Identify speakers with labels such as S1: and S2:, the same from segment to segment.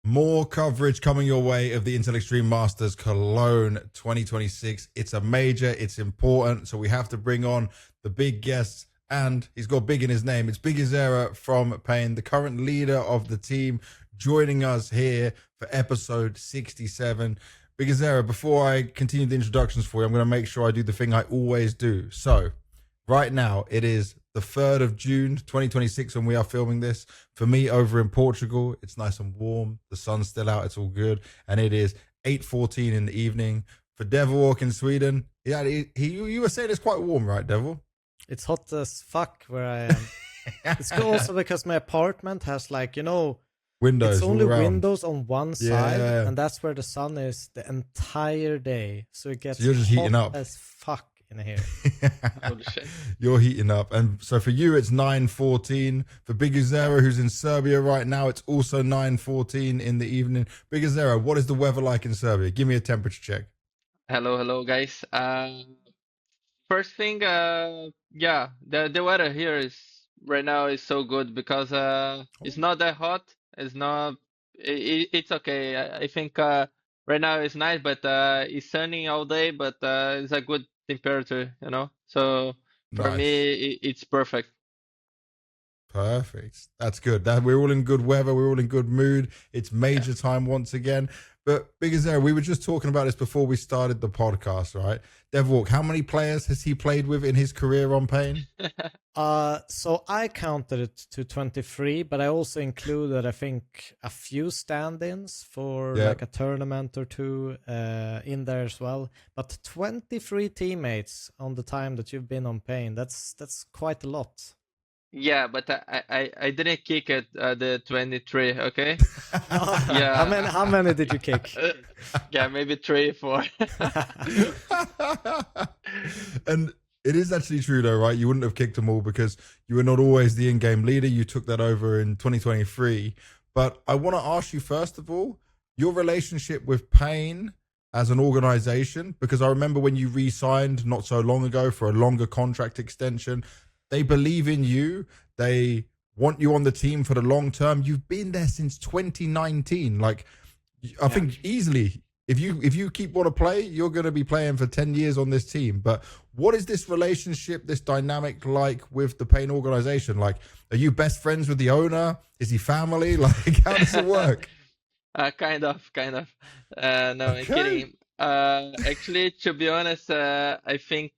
S1: More coverage coming your way of the Intel Extreme Masters Cologne 2026. It's a major, it's important, so we have to bring on the big guests, and he's got big in his name. It's Biguzera from paiN, the current leader of the team, joining us here for episode 67. Biguzera, before I continue the introductions for you, I'm going to make sure I do the thing I always do. So, right now, it is the 3rd of June, 2026, when we are filming this. For me, over in Portugal, it's nice and warm. The sun's still out. It's all good. And it is 8:14 in the evening. For Devilwalk in Sweden, yeah, you were saying it's quite warm, right, Devil?
S2: It's hot as fuck where I am. It's also because my apartment has
S1: Windows.
S2: It's only
S1: all around.
S2: windows on one side, and that's where the sun is the entire day. So it gets
S1: you're just
S2: hot
S1: heating up
S2: as fuck in here.
S3: Holy shit.
S1: You're heating up. And so for you, it's 9:14. For Biguzera, who's in Serbia right now, it's also 9:14 in the evening. Biguzera, what is the weather like in Serbia? Give me a temperature check.
S3: Hello, guys. First thing, yeah, the weather here is right now is so good because it's not that hot. It's not. It's okay. I think right now it's nice, but it's sunny all day. But it's a good temperature, you know. So for me, it's perfect.
S1: Perfect. That's good. We're all in good weather. We're all in good mood. It's major time once again. But Biguzera, we were just talking about this before we started the podcast, right? Devilwalk, how many players has he played with in his career on paiN?
S2: So I counted it to 23, but I also included, I think, a few stand-ins for like a tournament or two in there as well. But 23 teammates on the time that you've been on paiN, that's quite a lot.
S3: Yeah, but I didn't kick at the 23, okay?
S2: Yeah. How many did you kick?
S3: Yeah, maybe 3, 4.
S1: And it is actually true though, right? You wouldn't have kicked them all because you were not always the in-game leader. You took that over in 2023. But I want to ask you, first of all, your relationship with paiN as an organization, because I remember when you re-signed not so long ago for a longer contract extension. They believe in you. They want you on the team for the long term. You've been there since 2019. Like, I think easily, if you keep want to play, you're going to be playing for 10 years on this team. But what is this relationship, this dynamic like with the paiN organization? Like, are you best friends with the owner? Is he family? Like, how does it work?
S3: Kind of. No, I'm kidding. Actually, to be honest, I think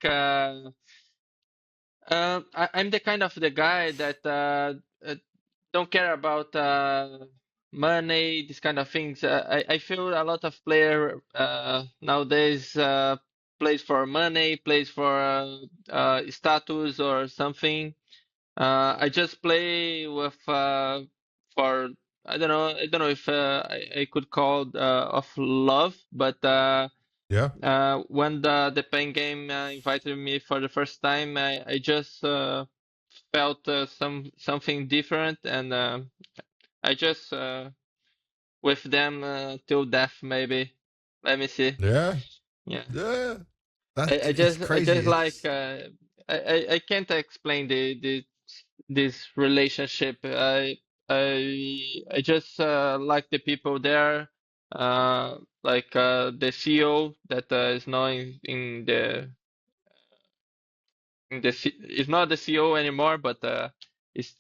S3: I'm the kind of the guy that don't care about money, these kind of things. I feel a lot of player nowadays plays for money, plays for status or something. I just play with for I don't know if I could call of love, but when the paiN game invited me for the first time, I just felt something different, and I just with them till death, maybe. Let me see.
S1: Yeah.
S3: I just like I can't explain this relationship. I just like the people there. Like the CEO that is now in the is not the CEO anymore, but it's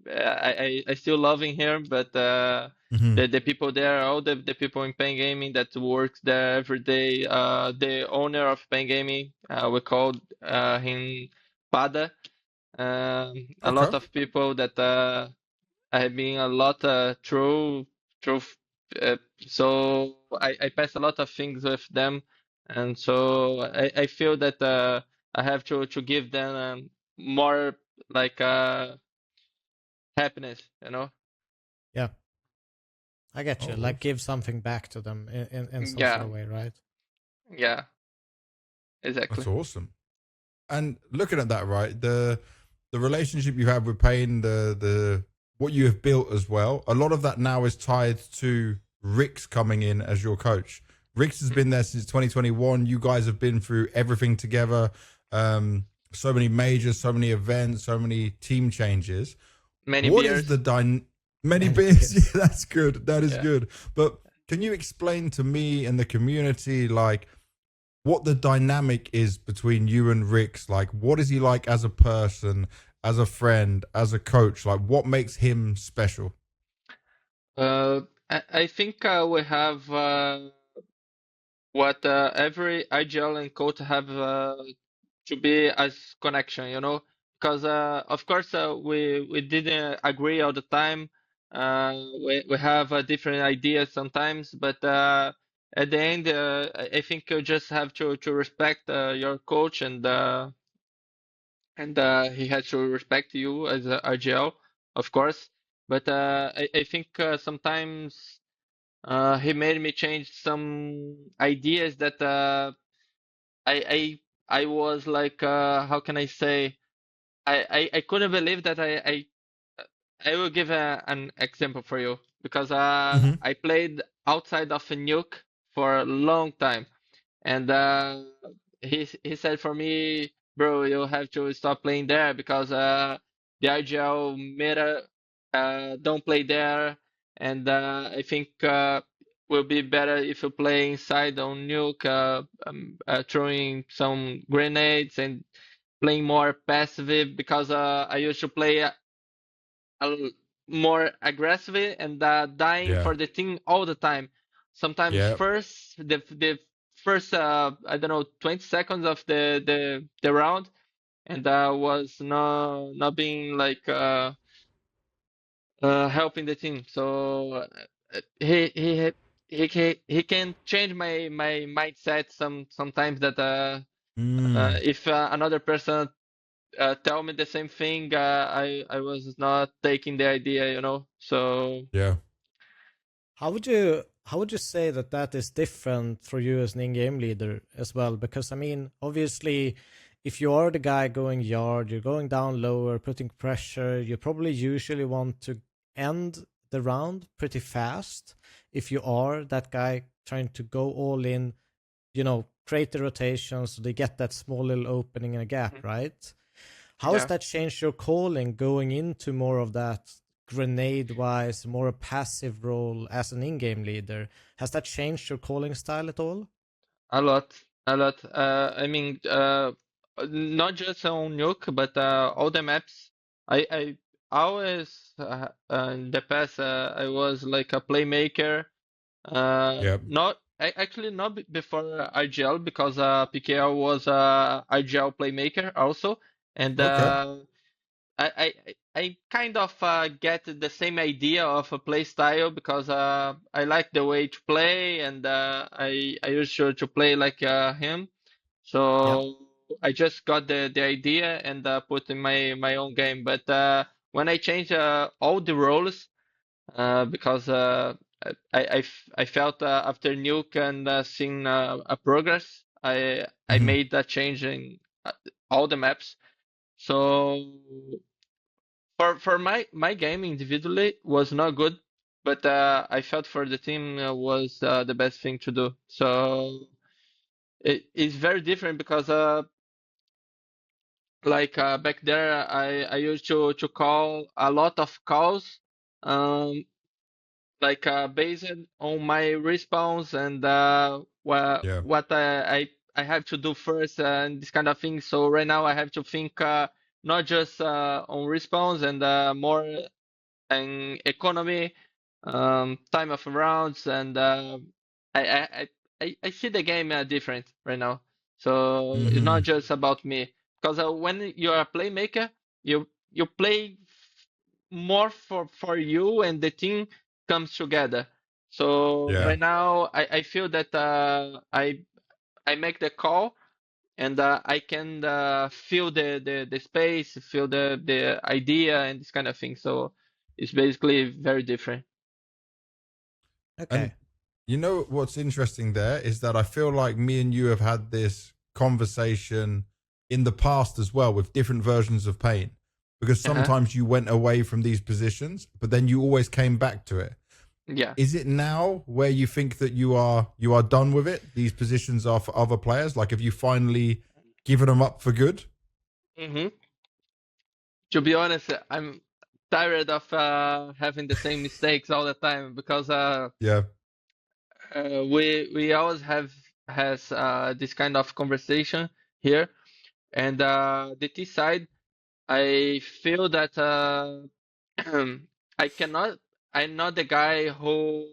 S3: I still loving here. But the people there, all the people in paiN Gaming that works there every day, the owner of paiN Gaming, we called him Pada. A lot of people that I have been a lot through. So I pass a lot of things with them, and so I feel that I have to give them more like happiness, you know.
S2: Yeah, I get you. Like give something back to them in some sort of way, right?
S3: Yeah, exactly.
S1: That's awesome. And looking at that, right, the relationship you have with paiN, the what you have built as well, a lot of that now is tied to rikz coming in as your coach. rikz has been there since 2021. You guys have been through everything together. So many majors, so many events, so many team changes.
S3: Many
S1: what
S3: beers.
S1: Is the Many beers.
S2: beers.
S1: Yeah, that's good. That is
S3: Yeah.
S1: good. But can you explain to me and the community, like, what the dynamic is between you and rikz? Like, what is he like as a person, as a friend, as a coach? Like, what makes him special?
S3: I think we have what every IGL and coach have to be as connection, you know, because of course we didn't agree all the time. We have different ideas sometimes, but at the end, I think you just have to respect your coach, and he has to respect you as a IGL, of course. But I think sometimes he made me change some ideas that I I was like how can I say, I couldn't believe that I will give an example for you because
S1: Mm-hmm.
S3: I played outside of a Nuke for a long time, and he said for me, bro, you have to stop playing there because the IGL meta don't play there, and I think will be better if you play inside on Nuke, throwing some grenades and playing more passive because I used to play more aggressively and dying
S1: Yeah.
S3: for the team all the time. Sometimes
S1: Yeah.
S3: first the first I don't know 20 seconds of the round, and was not being like helping the team. So he can change my mindset sometimes that
S1: Mm.
S3: if another person tell me the same thing, I was not taking the idea, you know. So
S1: Yeah.
S2: How would you say that that is different for you as an in-game leader as well? Because I mean, obviously, if you are the guy going yard, you're going down lower, putting pressure, you probably usually want to end the round pretty fast. If you are that guy trying to go all in, create the rotation so they get that small little opening and a gap,
S3: mhm,
S2: right? How has
S3: yeah.
S2: that changed your calling going into more of that grenade wise, more a passive role as an in game leader? Has that changed your calling style at all?
S3: A lot, a lot. I mean, not just on Nuke, but all the maps. I always in the past I was like a playmaker.
S1: Yeah.
S3: Actually not before IGL because PKL was IGL playmaker also, and
S1: Okay.
S3: I kind of get the same idea of a play style because I like the way to play, and I used to play like him.
S2: Yeah.
S3: So I just got the idea and put in my own game. But when I changed all the roles, because I felt after Nuke and seeing a progress, I
S1: Mm-hmm.
S3: made that change in all the maps. So for my game individually was not good, but I felt for the team was the best thing to do. So it's very different because like back there I used to call a lot of calls, um like based on my respawns and
S1: Yeah.
S3: what I have to do first and this kind of thing. So right now I have to think not just on respawns and more and economy, time of rounds, and I, I I see the game different right now. So it's
S1: Mm-hmm.
S3: not just about me because when you're a playmaker, you play more for you and the team comes together. So
S1: Yeah.
S3: right now I feel that I make the call and I can feel the space, feel the idea and this kind of thing. So it's basically very different.
S1: And
S2: Okay.
S1: you know what's interesting there is that I feel like me and you have had this conversation in the past as well with different versions of paiN. Because
S3: Uh-huh.
S1: sometimes you went away from these positions, but then you always came back to it.
S3: Yeah.
S1: Is it now where you think that you are done with it? These positions are for other players. Like, have you finally given them up for good?
S3: hmm To be honest, I'm. tired of having the same mistakes all the time because we always has this kind of conversation here, and the T side, I feel that I cannot. I'm not the guy who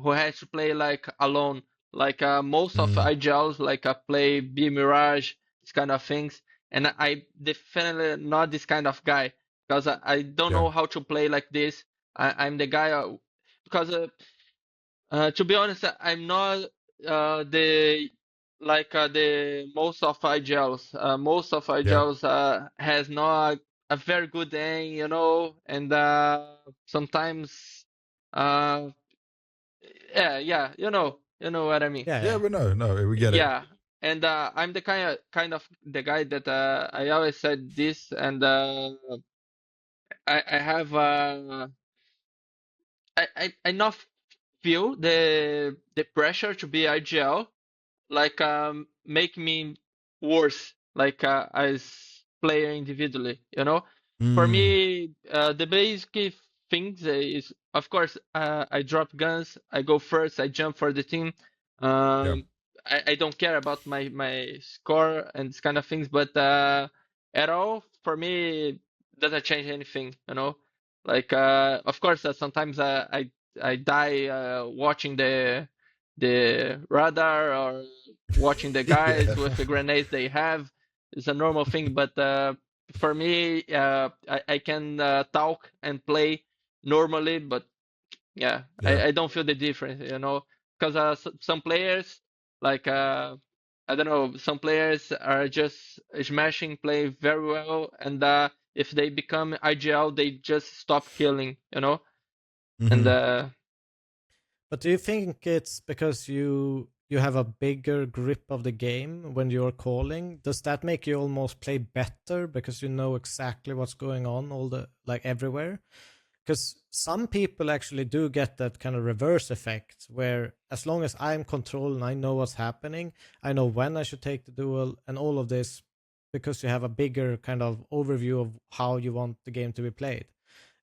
S3: has to play like alone. Like most of IGLs, like play B Mirage, this kind of things, and I definitely not this kind of guy because I don't know how to play like this. I'm the guy because to be honest, I'm not the the most of IGLs. Most of IGLs has not a very good aim, you know, and sometimes, yeah, you know what I mean.
S1: Yeah, we know, no, we get it.
S3: Yeah, and I'm the kind of the guy that I always said this, and I have I not feel the pressure to be IGL like make me worse like as player individually, you know. For me the basic things is of course I drop guns, I go first, I jump for the team. I don't care about my score and this kind of things, but at all for me doesn't change anything, you know. Like of course sometimes I die watching the radar or watching the guys with the grenades they have. It's a normal thing, but for me, I can talk and play normally, but I don't feel the difference, you know, because some players, like I don't know, some players are just smashing, play very well, and if they become IGL, they just stop killing, you know, and
S2: But do you think it's because you have a bigger grip of the game when you're calling? Does that make you almost play better because you know exactly what's going on everywhere? Because some people actually do get that kind of reverse effect where as long as I'm controlling, I know what's happening, I know when I should take the duel and all of this because you have a bigger kind of overview of how you want the game to be played.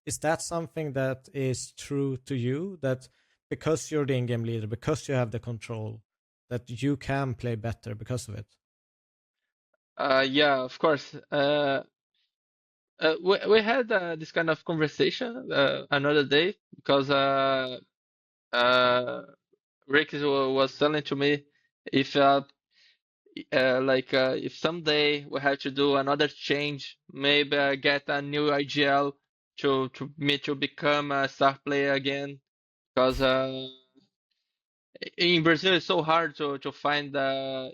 S2: Is that something that is true to you, that because you're the in-game leader, because you have the control, that you can play better because of it?
S3: yeah, of course. We had this kind of conversation another day because rikz was telling to me if if someday we have to do another change, maybe get a new IGL to me to become a star player again, because in Brazil it's so hard to find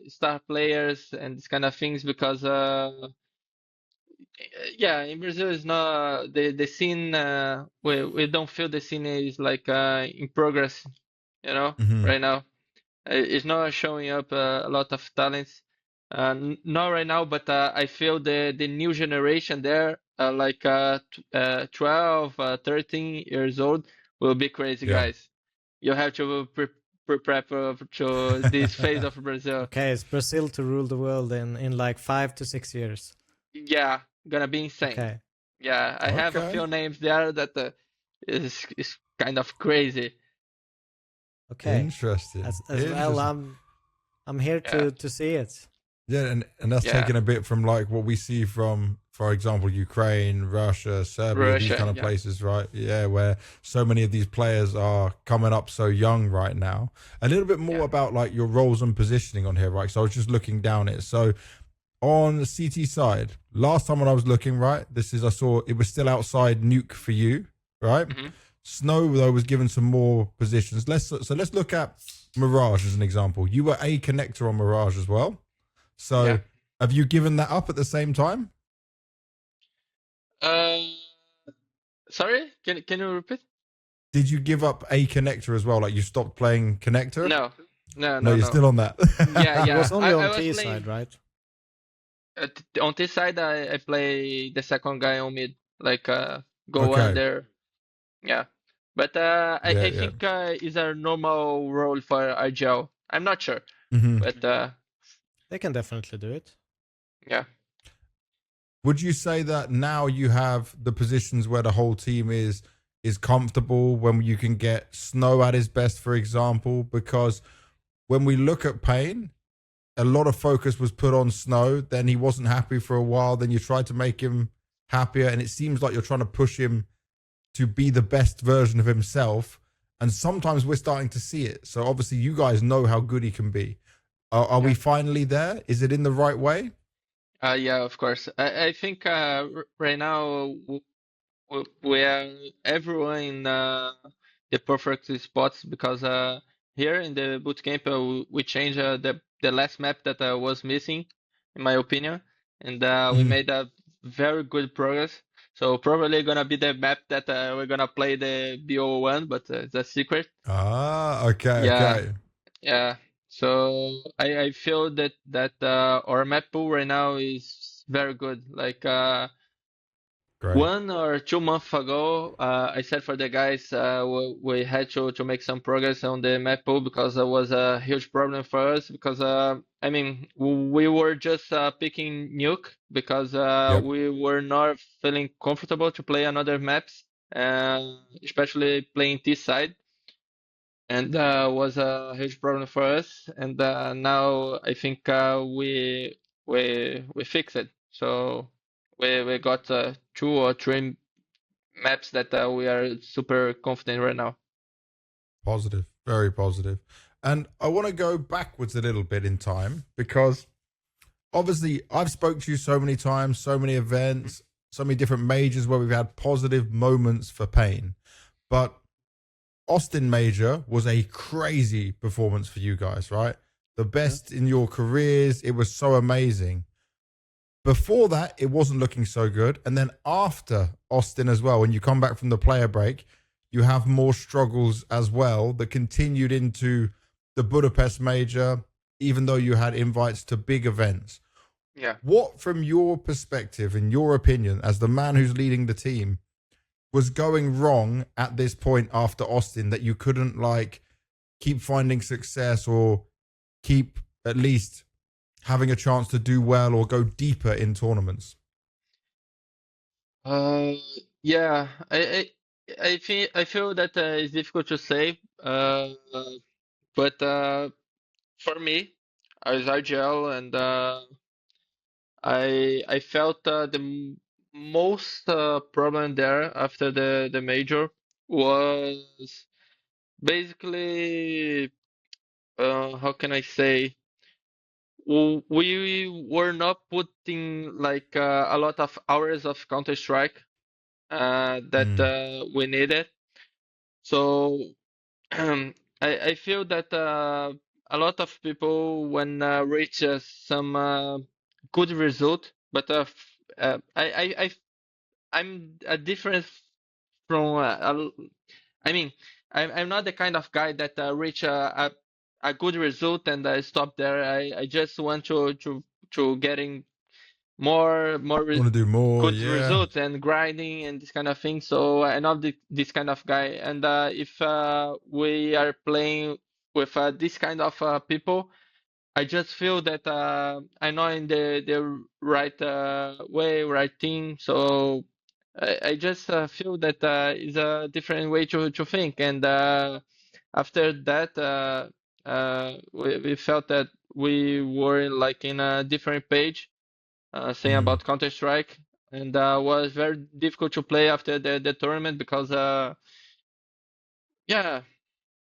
S3: star players and this kind of things because yeah, in Brazil is not the scene. We don't feel the scene is like in progress, you know, right now. It's not showing up a lot of talents. Not right now, but I feel the new generation there, 12, 13 years old, will be crazy guys. You have to prepare to this phase of Brazil.
S2: Okay, it's Brazil to rule the world in like 5 to 6 years.
S3: Yeah, gonna be insane.
S2: Okay.
S3: Yeah, I have a few names there that is kind of crazy.
S2: Okay.
S1: Interesting.
S2: As well, I'm here to see it.
S1: Yeah, and that's taken a bit from like what we see from, for example, Ukraine, Russia, Serbia, these kind of places, right? Yeah, where so many of these players are coming up so young right now. A little bit more about like your roles and positioning on here, right? So I was just looking down it. So on the CT side, last time when I was looking, right, I saw it was still outside Nuke for you, right? Snow though was given some more positions. Let's look at Mirage as an example. You were a connector on Mirage as well. So have you given that up at the same time?
S3: Sorry, can you repeat?
S1: Did you give up a connector as well? Like you stopped playing connector?
S3: No.
S1: You're still on that.
S3: Yeah.
S2: It was only on T side, right?
S3: On T side, I play the second guy on mid, like go under. Yeah, but I think it's a normal role for IGL. I'm not sure, but
S2: they can definitely do it.
S3: Yeah.
S1: Would you say that now you have the positions where the whole team is comfortable, when you can get Snow at his best, for example? Because when we look at paiN, a lot of focus was put on Snow. Then he wasn't happy for a while. Then you tried to make him happier, and it seems like you're trying to push him to be the best version of himself. And sometimes we're starting to see it. So obviously you guys know how good he can be. Are we finally there? Is it in the right way?
S3: Yeah, of course. I think right now we are everyone in the perfect spots, because here in the bootcamp we changed the last map that was missing, in my opinion, and we made a very good progress. So probably gonna be the map that we're gonna play the BO1, but it's a secret.
S1: Okay, okay.
S3: Yeah. So I feel that our map pool right now is very good. Like
S1: Great.
S3: 1 or 2 months ago, I said for the guys we had to make some progress on the map pool, because it was a huge problem for us. Because I mean, we were just picking Nuke because we were not feeling comfortable to play another maps, especially playing this side. And was a huge problem for us. And now I think we fixed it. So we got 2 or 3 maps that we are super confident right now.
S1: Positive, very positive. And I want to go backwards a little bit in time, because obviously I've spoke to you so many times, so many events, so many different majors where we've had positive moments for paiN. But Austin Major was a crazy performance for you guys, right? The best in your careers. It was so amazing. Before that, it wasn't looking so good. And then after Austin as well, when you come back from the player break, you have more struggles as well that continued into the Budapest Major, even though you had invites to big events.
S3: Yeah.
S1: What, from your perspective, in your opinion, as the man who's leading the team, was going wrong at this point after Austin, that you couldn't like keep finding success or keep at least having a chance to do well or go deeper in tournaments?
S3: Yeah, I feel that it's difficult to say, but for me, as IGL, and I felt most problem there after the major was basically, how can I say, we were not putting like a lot of hours of Counter-Strike that we needed. So I feel that a lot of people, when reach some good result, but I'm a different from I mean, I'm not the kind of guy that reach a good result and I stop there. I just want to getting more
S1: Want to do more?
S3: good
S1: Yeah.
S3: results and grinding and this kind of thing. So I'm not this kind of guy. And if we are playing with this kind of people, I just feel that I'm not in the right way, right thing. So I just feel that is a different way to think. And after that, we felt that we were like in a different page, saying about Counter-Strike, and was very difficult to play after the tournament, because yeah,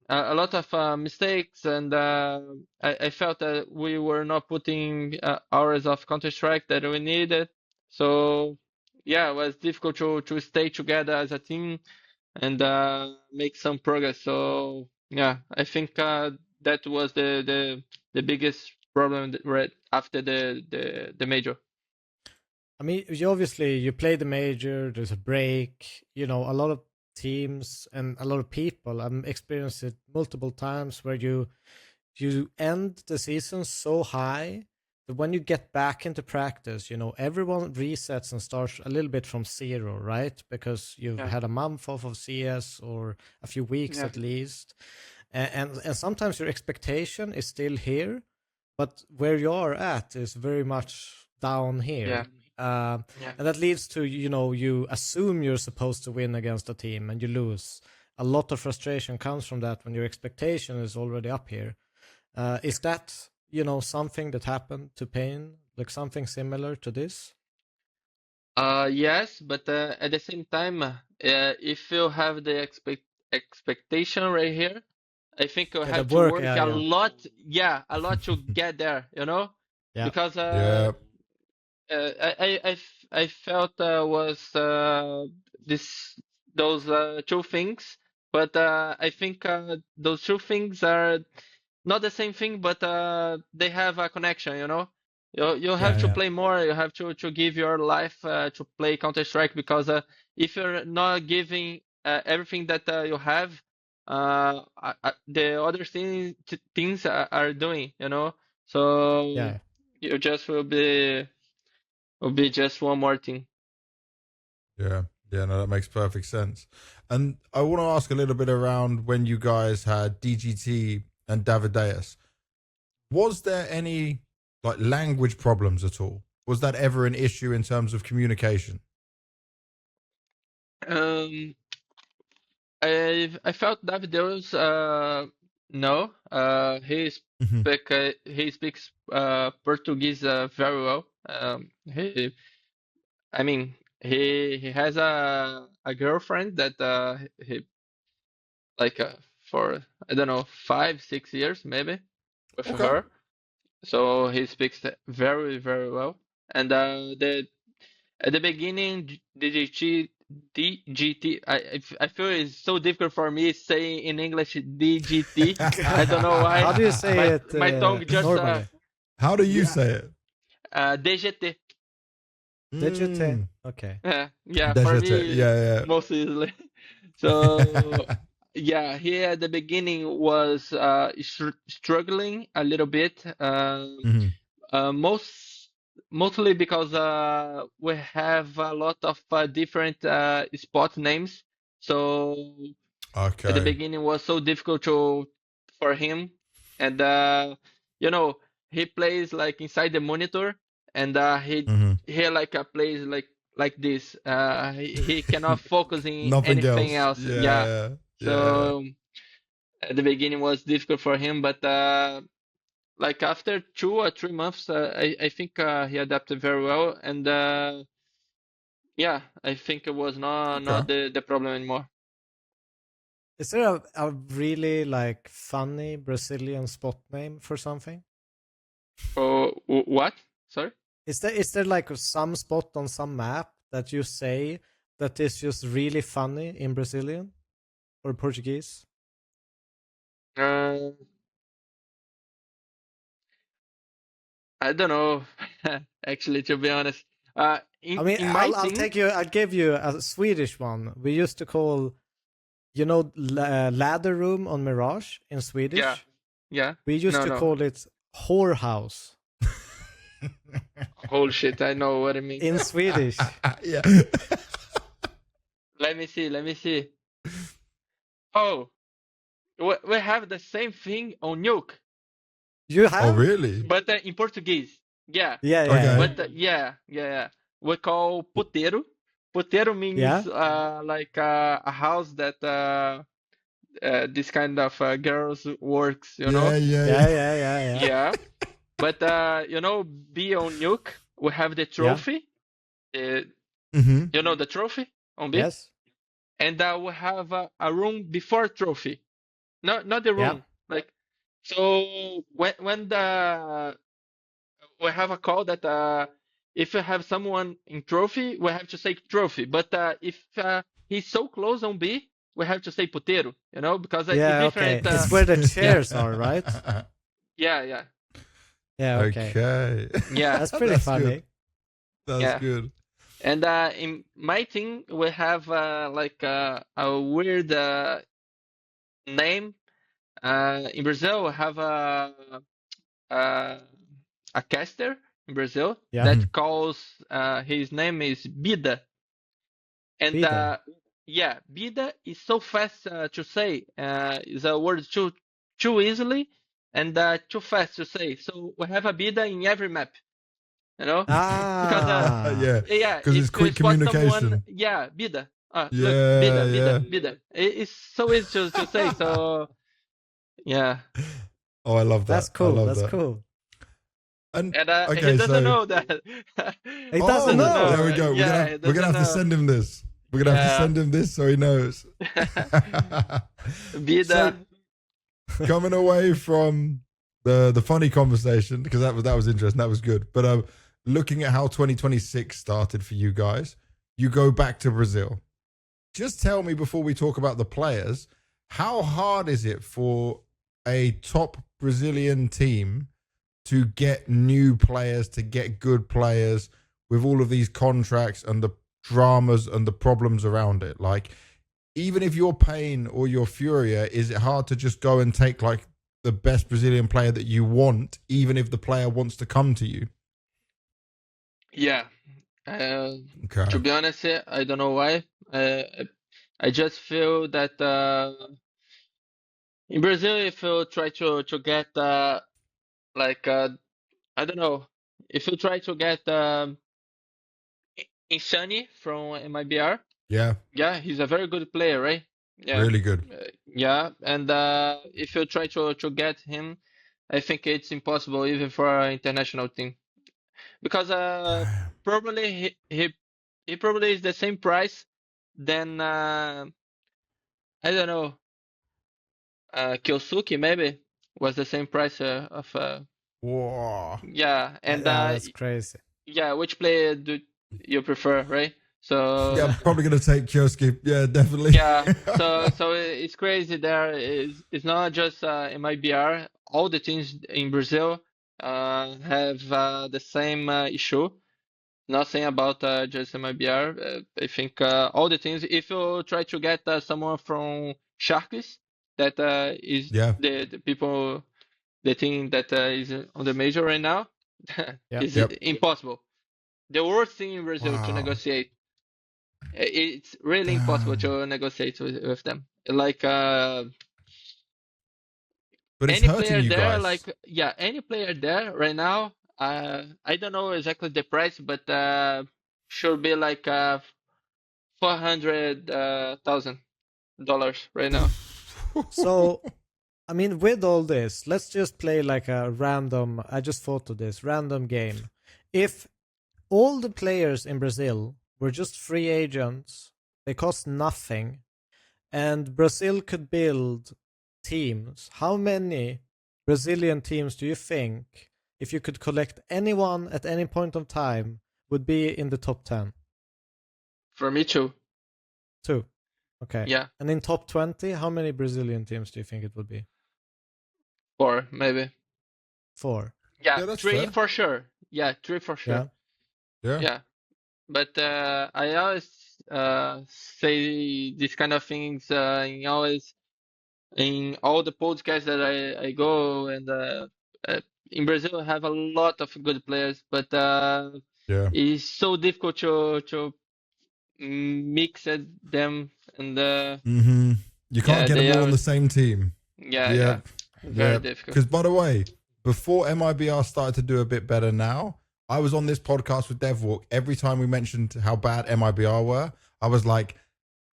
S3: a lot of mistakes, and I felt that we were not putting hours of Counter-Strike that we needed. So yeah, it was difficult to stay together as a team and make some progress. So yeah, I think that was the biggest problem right after the major.
S2: I mean, you play the major, there's a break, a lot of teams and a lot of people. I've experienced it multiple times where you end the season so high that when you get back into practice, everyone resets and starts a little bit from zero, right? Because you've had a month off of CS or a few weeks at least. And sometimes your expectation is still here, but where you are at is very much down here.
S3: Yeah.
S2: and that leads to you assume you're supposed to win against a team and you lose. A lot of frustration comes from that when your expectation is already up here. Is that something that happened to paiN, like something similar to this?
S3: Yes, but at the same time, if you have the expectation right here, I think you have to work a lot, a lot to get there, because I felt was those two things, but I think those two things are not the same thing, but they have a connection, You have to play more. You have to give your life to play Counter-Strike, because if you're not giving everything that you have, the other things are doing, So you just will be just one more thing.
S1: Yeah, no, that makes perfect sense. And I want to ask a little bit around when you guys had DGT and Davideus. Was there any like language problems at all? Was that ever an issue in terms of communication?
S3: I felt Davideus no. He speaks Portuguese very well. He has a girlfriend that he like for I don't know 5-6 years maybe with her. So he speaks very, very well. And at the beginning, DGT, I feel it's so difficult for me saying in English DGT. I don't know why.
S2: How do you say it?
S3: My tongue just.
S2: Normally?
S1: How do you say it?
S3: DGT.
S2: DGT. Okay.
S3: Yeah,
S1: DGT.
S3: for me,
S1: yeah.
S3: most easily. So. Yeah, he at the beginning was struggling a little bit, mostly because we have a lot of different spot names. So at the beginning was so difficult for him, and he plays like inside the monitor, and he like plays like this. He cannot focus in anything else. Yeah. So at the beginning was difficult for him, but like after 2 or 3 months, I think he adapted very well, and I think it was not the problem anymore.
S2: Is there a really like funny Brazilian spot name for something?
S3: Oh, what? Sorry?
S2: Is there like some spot on some map that you say that is just really funny in Brazilian or Portuguese?
S3: I don't know, actually, to be honest. I'll
S2: give you a Swedish one. We used to call, ladder room on Mirage in Swedish.
S3: Yeah.
S2: We used to call it whorehouse.
S3: Oh shit! I know what it means
S2: in Swedish.
S1: Yeah.
S3: Let me see. Oh, we have the same thing on Nuke.
S2: You have?
S1: Oh, really?
S3: But in Portuguese. Yeah.
S2: Yeah.
S1: Okay.
S3: But yeah. We call puteiro. Puteiro means like a house that this kind of girls works,
S2: Yeah.
S3: Yeah. But B on Nuke, we have the trophy. You know the trophy on B?
S2: Yes.
S3: And we have a room before trophy. Not the room.
S2: Yeah.
S3: Like, so when we have a call that if you have someone in trophy, we have to say trophy. But if he's so close on B, we have to say puteiro, because it's different.
S2: It's where the chairs are, right?
S3: Yeah.
S2: Yeah, okay.
S3: Yeah.
S2: That's pretty funny.
S1: Good. That's good.
S3: And in my team, we have like a weird name. In Brazil, we have a caster in Brazil that calls his name is Bida. And Bida is so fast to say. It's a word too easily and too fast to say. So we have a Bida in every map. you know,
S2: Ah,
S3: yeah,
S1: because it's
S3: if
S1: quick
S3: you spot
S1: communication.
S3: someone, yeah, bida, look,
S1: Yeah,
S3: bida, bida. It's so easy to say. So yeah,
S1: Oh, I love that.
S2: that's
S1: I
S2: cool.
S1: love
S2: That's
S1: that.
S2: cool.
S3: and
S1: Okay,
S3: he doesn't
S1: so
S3: know that.
S2: He doesn't know.
S1: there we go.
S3: Yeah, he
S1: We're gonna
S3: doesn't
S1: have to
S3: know.
S1: send him this. We're gonna have to send him this so he knows.
S3: Bida.
S1: Coming away from the funny conversation, because that was interesting, that was good. But looking at how 2026 started for you guys, you go back to Brazil. Just tell me, before we talk about the players, how hard is it for a top Brazilian team to get new players, to get good players, with all of these contracts and the dramas and the problems around it? Like, even if you're paiN or you're FURIA, is it hard to just go and take like the best Brazilian player that you want, even if the player wants to come to you?
S3: Yeah.
S1: Okay.
S3: To be honest, I don't know why. I just feel that in Brazil, if you try to get like I don't know, if you try to get Insani from MIBR,
S1: Yeah,
S3: he's a very good player, right? Yeah,
S1: really good.
S3: yeah, and if you try to get him, I think it's impossible even for an international team, because probably he probably is the same price than I don't know, Kyosuke maybe was the same price of
S1: Whoa.
S3: yeah, and
S2: Yeah, that's crazy.
S3: yeah, which player do you prefer, right? So
S1: Yeah, I'm probably gonna take Kioski. Yeah, definitely.
S3: yeah, so it's crazy. There is, it's not just MIBR. All the teams in Brazil have the same issue. Nothing about just MIBR. I think all the teams. If you try to get someone from Sharks, that is
S1: Yeah.
S3: the people, the team that is on the major right now,
S2: Yeah.
S3: is
S1: Yep.
S3: impossible. The worst thing in Brazil to
S1: Wow.
S3: negotiate. It's really impossible to negotiate with them. Like
S1: But it's
S3: any
S1: hurting
S3: player
S1: you
S3: there,
S1: guys.
S3: like yeah, any player there right now. I don't know exactly the price, but should be like $400,000 right now.
S2: So, I mean, with all this, let's just play like a random, I just thought of this, random game. If all the players in Brazil were just free agents, they cost nothing, and Brazil could build teams, how many Brazilian teams do you think, if you could collect anyone at any point of time, would be in the top 10?
S3: For me too.
S2: 2. Okay.
S3: Yeah.
S2: And in top 20, how many Brazilian teams do you think it would be?
S3: 4 maybe.
S2: 4.
S3: Yeah,
S1: that's
S3: 3
S1: fair.
S3: for sure. Yeah, 3 for sure.
S1: Yeah.
S3: Yeah. But I always say these kind of things in all the podcasts that I go, and in Brazil I have a lot of good players, but
S1: Yeah.
S3: it's so difficult to mix them, and
S1: You can't get
S3: they
S1: them all on
S3: are,
S1: the same team.
S3: yeah, very difficult.
S1: Because, by the way, before MIBR started to do a bit better now, I was on this podcast with Devilwalk. Every time we mentioned how bad MIBR were, I was like,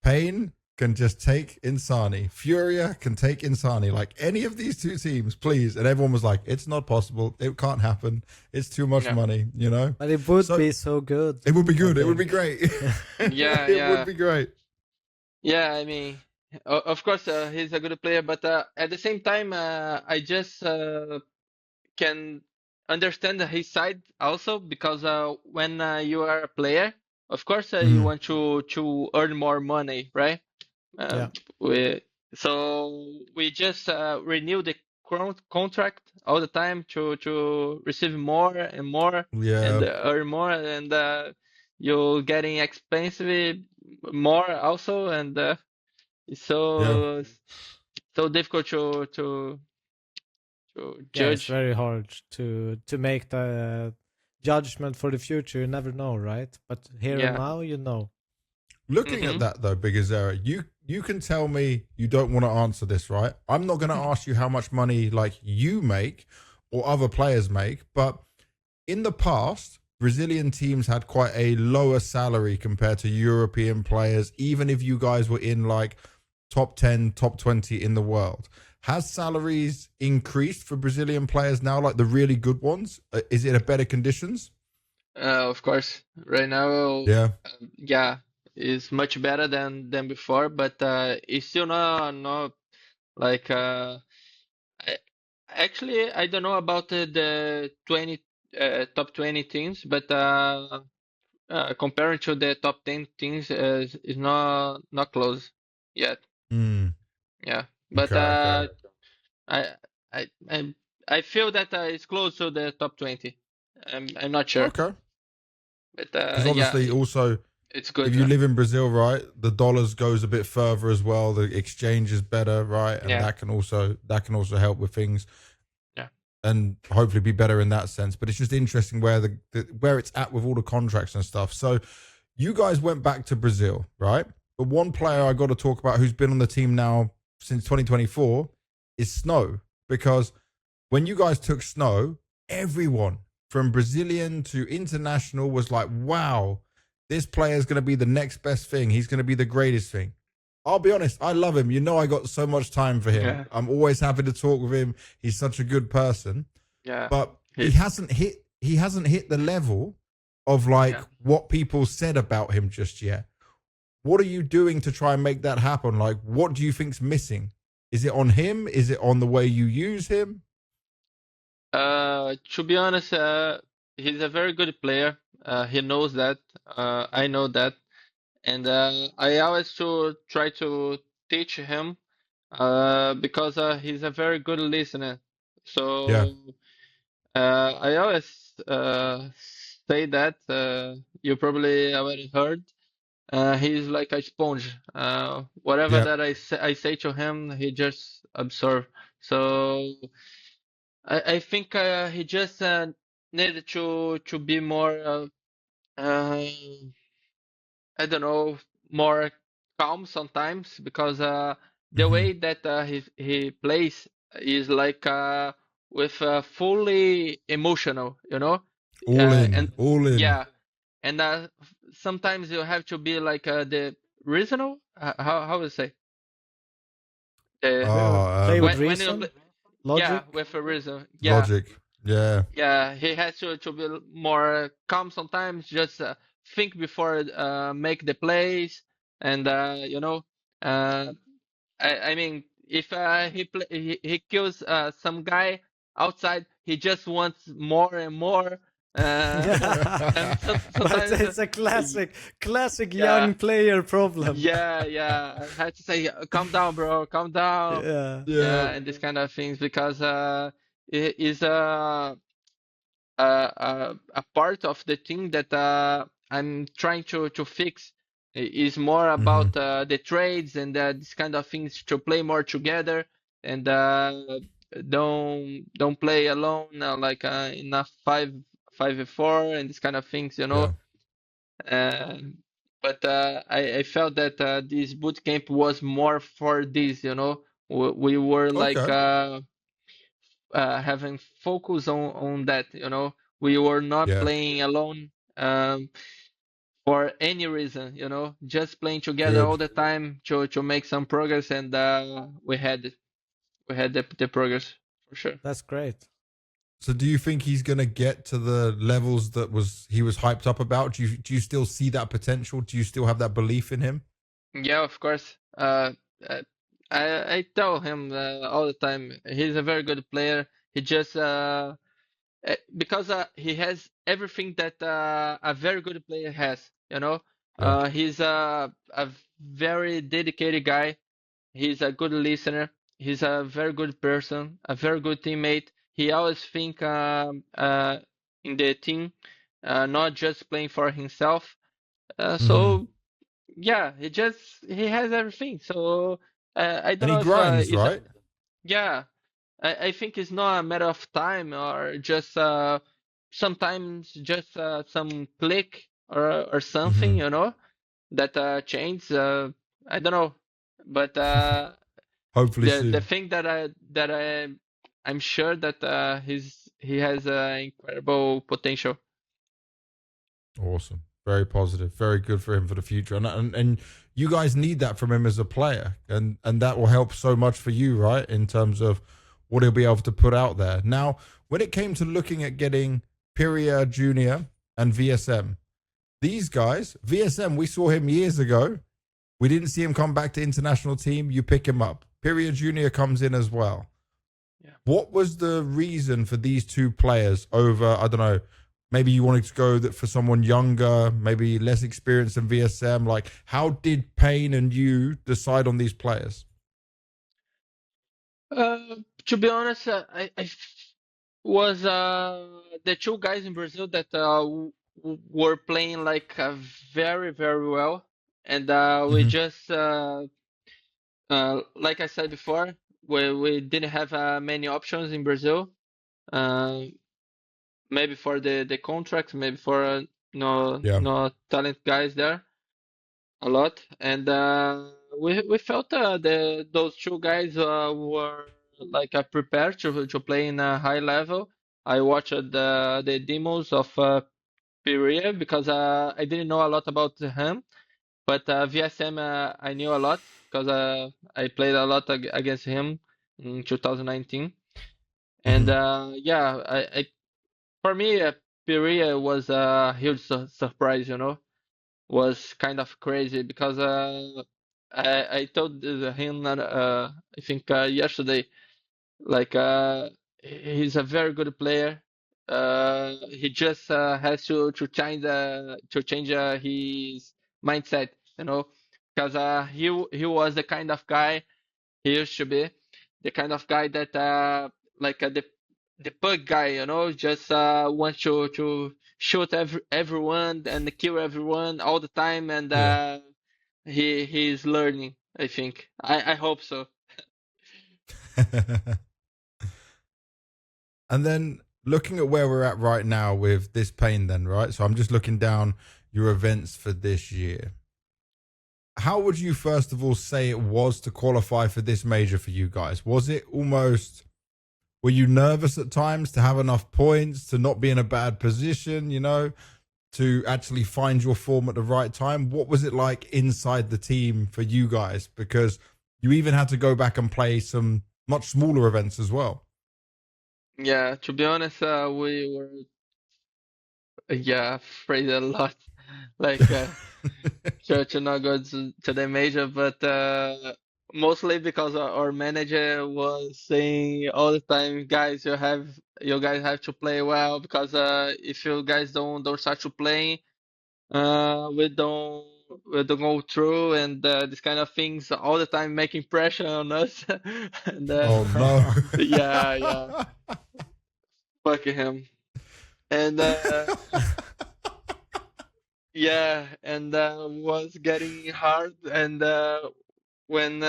S1: paiN can just take Insani. FURIA can take Insani. Like, any of these two teams, please. And everyone was like, it's not possible. It can't happen. It's too much money, you know?
S2: But it would be so good.
S1: It would be good. It would be great.
S3: Yeah,
S1: it would be great.
S3: Yeah, I mean, of course, he's a good player, but at the same time, I just can understand his side also, because when you are a player, of course, you want to earn more money, right?
S2: Yeah.
S3: We just renew the contract all the time to receive more and more, and earn more, and you're getting expensive more also, and it's so difficult to
S2: Yeah, it's
S3: judge.
S2: very hard to make the judgment for the future. You never know, right? But here and now, you know.
S1: Looking at that though, Biguzera, you can tell me you don't want to answer this, right? I'm not going to ask you how much money like you make or other players make, but in the past, Brazilian teams had quite a lower salary compared to European players, even if you guys were in like top 10, top 20 in the world. Has salaries increased for Brazilian players now, like the really good ones? Is it a better conditions?
S3: Of course, right now,
S1: Yeah.
S3: it's much better than before, but it's still not like I, actually I don't know about the 20 top 20 teams, but comparing to the top 10 teams is not close yet.
S1: Mm.
S3: Yeah, but
S1: Okay.
S3: I I I I feel that it's close to the top 20. I'm not sure,
S1: Okay.
S3: but
S1: Because obviously, also,
S3: it's
S1: if
S3: good.
S1: you live in Brazil, right, the dollars goes a bit further as well. The exchange is better, right, and
S3: Yeah.
S1: that can also help with things.
S3: Yeah.
S1: And hopefully be better in that sense. But it's just interesting where where it's at with all the contracts and stuff. So you guys went back to Brazil, right? But one player I got to talk about who's been on the team now since 2024 is Snow. Because when you guys took Snow, everyone from Brazilian to international was like, wow, this player is going to be the next best thing. He's going to be the greatest thing. I'll be honest, I love him. You know, I got so much time for him.
S3: Yeah.
S1: I'm always happy to talk with him. He's such a good person.
S3: Yeah.
S1: But he hasn't hit the level of like what people said about him just yet. What are you doing to try and make that happen? Like, what do you think's missing? Is it on him? Is it on the way you use him?
S3: To be honest, he's a very good player. He knows that. I know that. And I always try to teach him because he's a very good listener. So
S1: Yeah.
S3: I always say that you probably already heard. He's like a sponge. Whatever
S1: Yeah.
S3: that I say to him, he just absorb. So I think he just needed to be more. I don't know, more calm sometimes because the
S1: Mm-hmm.
S3: way that he plays is like with fully emotional, you know,
S1: All in.
S3: and
S1: All in.
S3: yeah, and sometimes you have to be like the reasonable. How would I say?
S2: Play with
S3: When you
S2: reason, logic.
S3: with a reason,
S1: Logic. Yeah.
S3: yeah, he has to be more calm sometimes. Just think before make the plays, and you know, uh, I mean, if he kills some guy outside, he just wants more and more. And
S2: But
S3: sometimes,
S2: it's a classic
S3: yeah,
S2: young player problem.
S3: yeah. I had to say, calm down, bro, calm down.
S2: Yeah.
S3: Yeah, and this kind of things because it is a part of the thing that I'm trying to fix is more
S1: Mm-hmm.
S3: about the trades and this kind of things to play more together and don't play alone like in a 5v4 and this kind of things, you know.
S1: Yeah.
S3: Uh, but I felt that this boot camp was more for this, you know. We were like
S1: Okay.
S3: having focus on that, you know. We were not
S1: Yeah.
S3: playing alone for any reason, you know, just playing together all
S1: Good.
S3: the time to make some progress, and we had the progress for sure.
S2: That's great.
S1: So do you think he's going to get to the levels that he was hyped up about? Do you still see that potential? Do you still have that belief in him?
S3: Yeah, of course. I tell him all the time he's a very good player. He just because he has everything that a very good player has, you know.
S1: Yeah.
S3: He's a very dedicated guy. He's a good listener. He's a very good person, a very good teammate. He always think in the team, not just playing for himself.
S1: Mm-hmm.
S3: So yeah, he has everything. So I don't
S1: And he
S3: know if
S1: grinds,
S3: it's
S1: right?
S3: yeah. I think it's not a matter of time or just sometimes just some click or something,
S1: Mm-hmm.
S3: you know, that change. I don't know, but
S1: Hopefully
S3: the
S1: soon.
S3: thing I'm sure that he has incredible potential.
S1: Awesome. Very positive. Very good for him for the future. And you guys need that from him as a player. And that will help so much for you, right? In terms of what he'll be able to put out there. Now, when it came to looking at getting FURIA Junior and VSM, these guys, VSM, we saw him years ago. We didn't see him come back to international team. You pick him up. FURIA Junior comes in as well.
S3: Yeah.
S1: What was the reason for these two players over, I don't know, maybe you wanted to go for someone younger, maybe less experienced than VSM? Like, how did paiN and you decide on these players?
S3: To be honest, I was the two guys in Brazil that were playing like very, very well. And we just, like I said before, we didn't have many options in Brazil. Maybe for the contracts, maybe for no talent guys there a lot. And we felt those two guys were like prepared to play in a high level. I watched the demos of FURIA because I didn't know a lot about him, but VSM I knew a lot because I played a lot against him in 2019. And yeah, for me, FURIA was a huge surprise, was kind of crazy because I told him that I think yesterday, like he's a very good player. He just has to change his mindset, because he was the kind of guy he used to be, the kind of guy that like the pug guy, just wants to shoot everyone and kill everyone all the time, and
S1: Yeah.
S3: he's learning. I think. I hope so.
S1: And then looking at where we're at right now with this paiN then, right? So I'm just looking down your events for this year. How would you first of all say it was to qualify for this major for you guys? Was it almost, were you nervous at times to have enough points, to not be in a bad position, to actually find your form at the right time? What was it like inside the team for you guys? Because you even had to go back and play some much smaller events as well.
S3: Yeah, to be honest, we were afraid a lot, like to not go to the major, but mostly because our manager was saying all the time, guys, you guys have to play well, because if you guys don't start to play, we don't go through, and this kind of things all the time, making pressure on us. And
S1: Oh no.
S3: yeah, fuck him. And yeah, and was getting hard, and when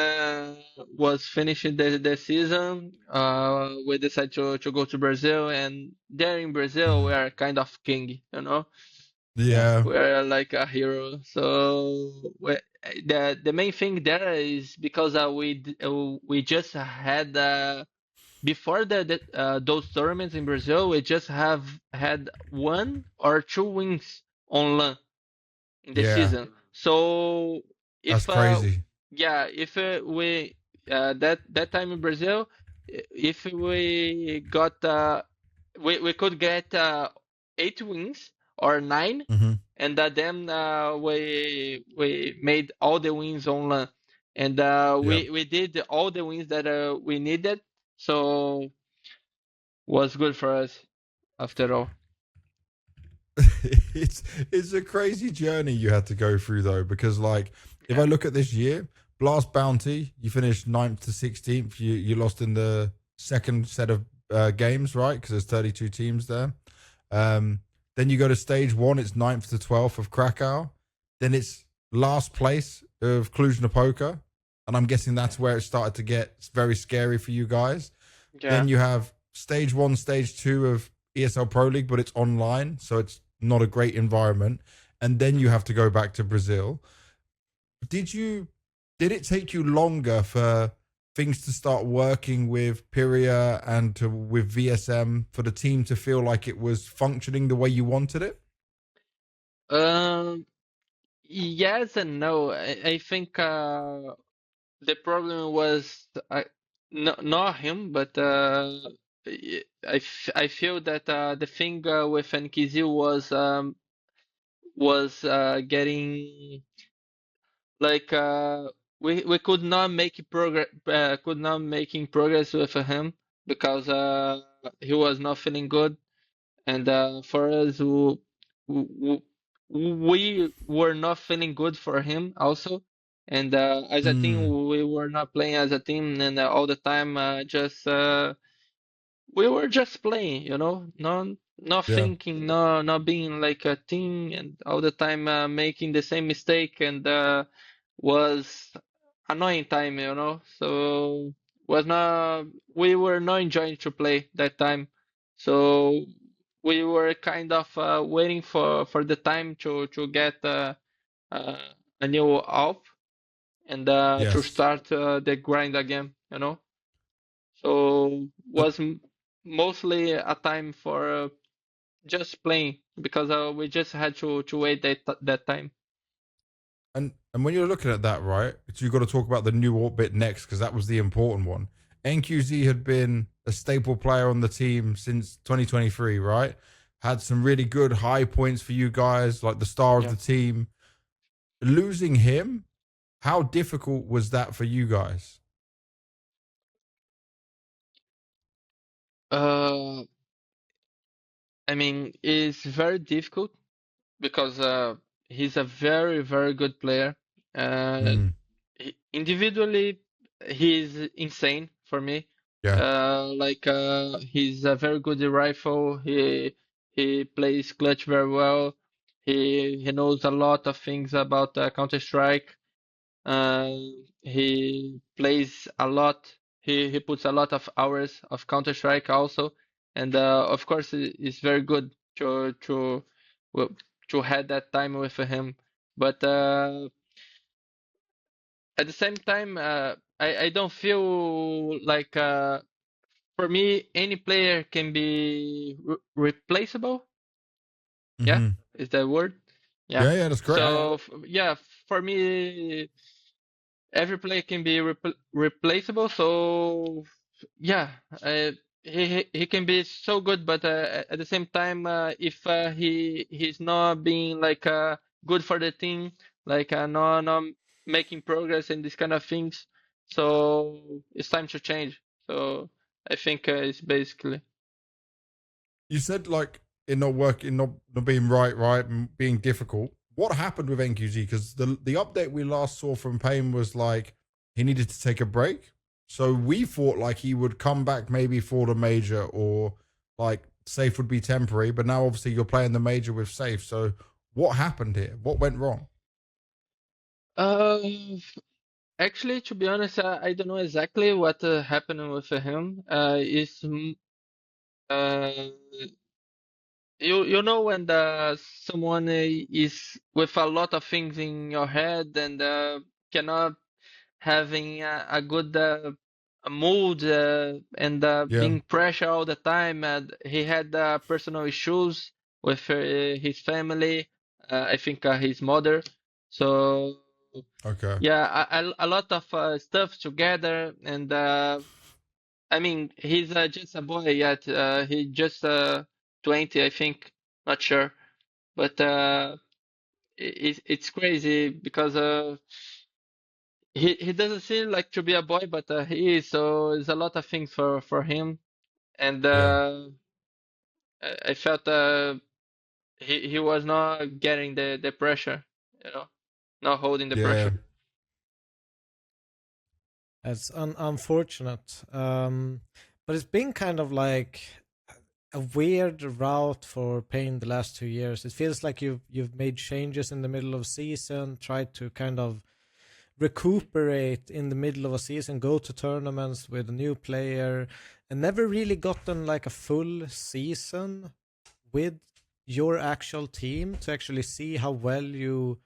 S3: was finishing the season, we decided to go to Brazil, and there in Brazil we are kind of king,
S1: Yeah.
S3: we're like a hero. So the main thing there is because we just had before those tournaments in Brazil, we just have had 1 or 2 wins on LAN in the
S1: Yeah.
S3: season. So
S1: That's
S3: if
S1: crazy.
S3: if we that time in Brazil, if we got we could get 8 wins or 9, and then we made all the wins on LAN, and we did all the wins that we needed, so was good for us after all.
S1: It's a crazy journey you had to go through though, because like if I look at this year, Blast Bounty, you finished 9th to 16th. You lost in the second set of games, right? Because there's 32 teams there. Then you go to stage 1, it's 9th to 12th of Krakow. Then it's last place of Cluj-Napoca, and I'm guessing that's where it started to get very scary for you guys.
S3: Yeah.
S1: Then you have stage 1, stage 2 of ESL Pro League, but it's online, so it's not a great environment. And then you have to go back to Brazil. Did it take you longer for things to start working with FURIA and with VSM for the team to feel like it was functioning the way you wanted it?
S3: Yes and no. I think the problem was not him, but I feel that the thing with NKZ was getting like we could not make progress could not making progress with him because he was not feeling good, and for us who we were not feeling good for him also, and as a
S1: Mm,
S3: team we were not playing as a team, and all the time just we were just playing, not
S1: yeah.
S3: thinking, not being like a team, and all the time making the same mistake, and was annoying time, So was not we were not enjoying to play that time, so we were kind of waiting for the time to get uh, a new off and to
S1: Yes.
S3: start the grind again, So
S1: And,
S3: was mostly a time for just playing because we just had to wait that time.
S1: and when you're looking at that, right? So you've got to talk about the new orbit next because that was the important one. NQZ had been a staple player on the team since 2023, right? Had some really good high points for you guys, like the star of
S3: Yeah.
S1: the team. Losing him, how difficult was that for you guys?
S3: Uh, I mean, it's very difficult because he's a very, very good player. Uh,
S1: Mm,
S3: Individually, he's insane for me.
S1: yeah.
S3: He's a very good rifle. He plays clutch very well. He knows a lot of things about Counter-Strike. Uh, he plays a lot. He puts a lot of hours of Counter-Strike also, and of course it's very good well, to have that time with him. But at the same time, I don't feel like for me any player can be replaceable. Yeah,
S1: Mm-hmm.
S3: is that word? Yeah.
S1: Yeah, yeah, that's correct.
S3: So yeah, for me every player can be replaceable. So yeah, he can be so good, but at the same time, if he's not being like good for the team, like not making progress and these kind of things, so it's time to change. So I think it's basically.
S1: You said like it not working, not being right, and being difficult. What happened with NQZ? Because the update we last saw from paiN was like he needed to take a break. So we thought like he would come back maybe for the major or like safe would be temporary. But now obviously you're playing the major with safe. So what happened here? What went wrong?
S3: Uh, Actually, to be honest, I don't know exactly what happened with him. Is uh, you know when someone is with a lot of things in your head and cannot having a good mood and
S1: Yeah.
S3: being pressure all the time. And he had personal issues with his family. I think his mother. So
S1: Okay.
S3: yeah, a lot of stuff together. And I mean, he's just a boy yet. He just 20, I think. Not sure, but it's crazy because he doesn't seem like to be a boy, but he is. So there's a lot of things for him, and
S1: Yeah.
S3: I felt he was not getting the pressure, not holding the
S1: Yeah.
S3: pressure.
S2: It's unfortunate. But it's been kind of like a weird route for paiN the last 2 years. It feels like you've made changes in the middle of season, tried to kind of recuperate in the middle of a season, go to tournaments with a new player, and never really gotten like a full season with your actual team to actually see how well you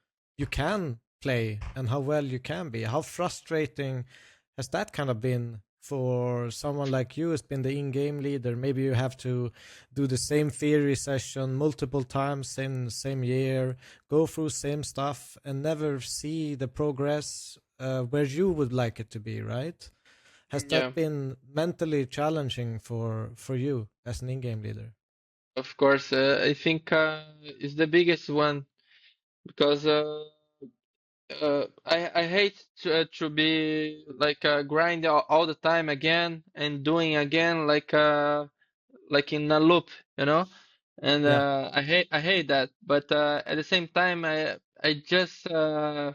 S2: can play and how well you can be. How frustrating has that kind of been for someone like you who's been the in-game leader? Maybe you have to do the same theory session multiple times in same year, go through same stuff, and never see the progress where you would like it to be, right? Has that been mentally challenging for you as an in-game leader?
S3: Of course, I think it's the biggest one because I hate to be like grind all the time again and doing again like in a loop, you know. And I hate that. But at the same time, I just I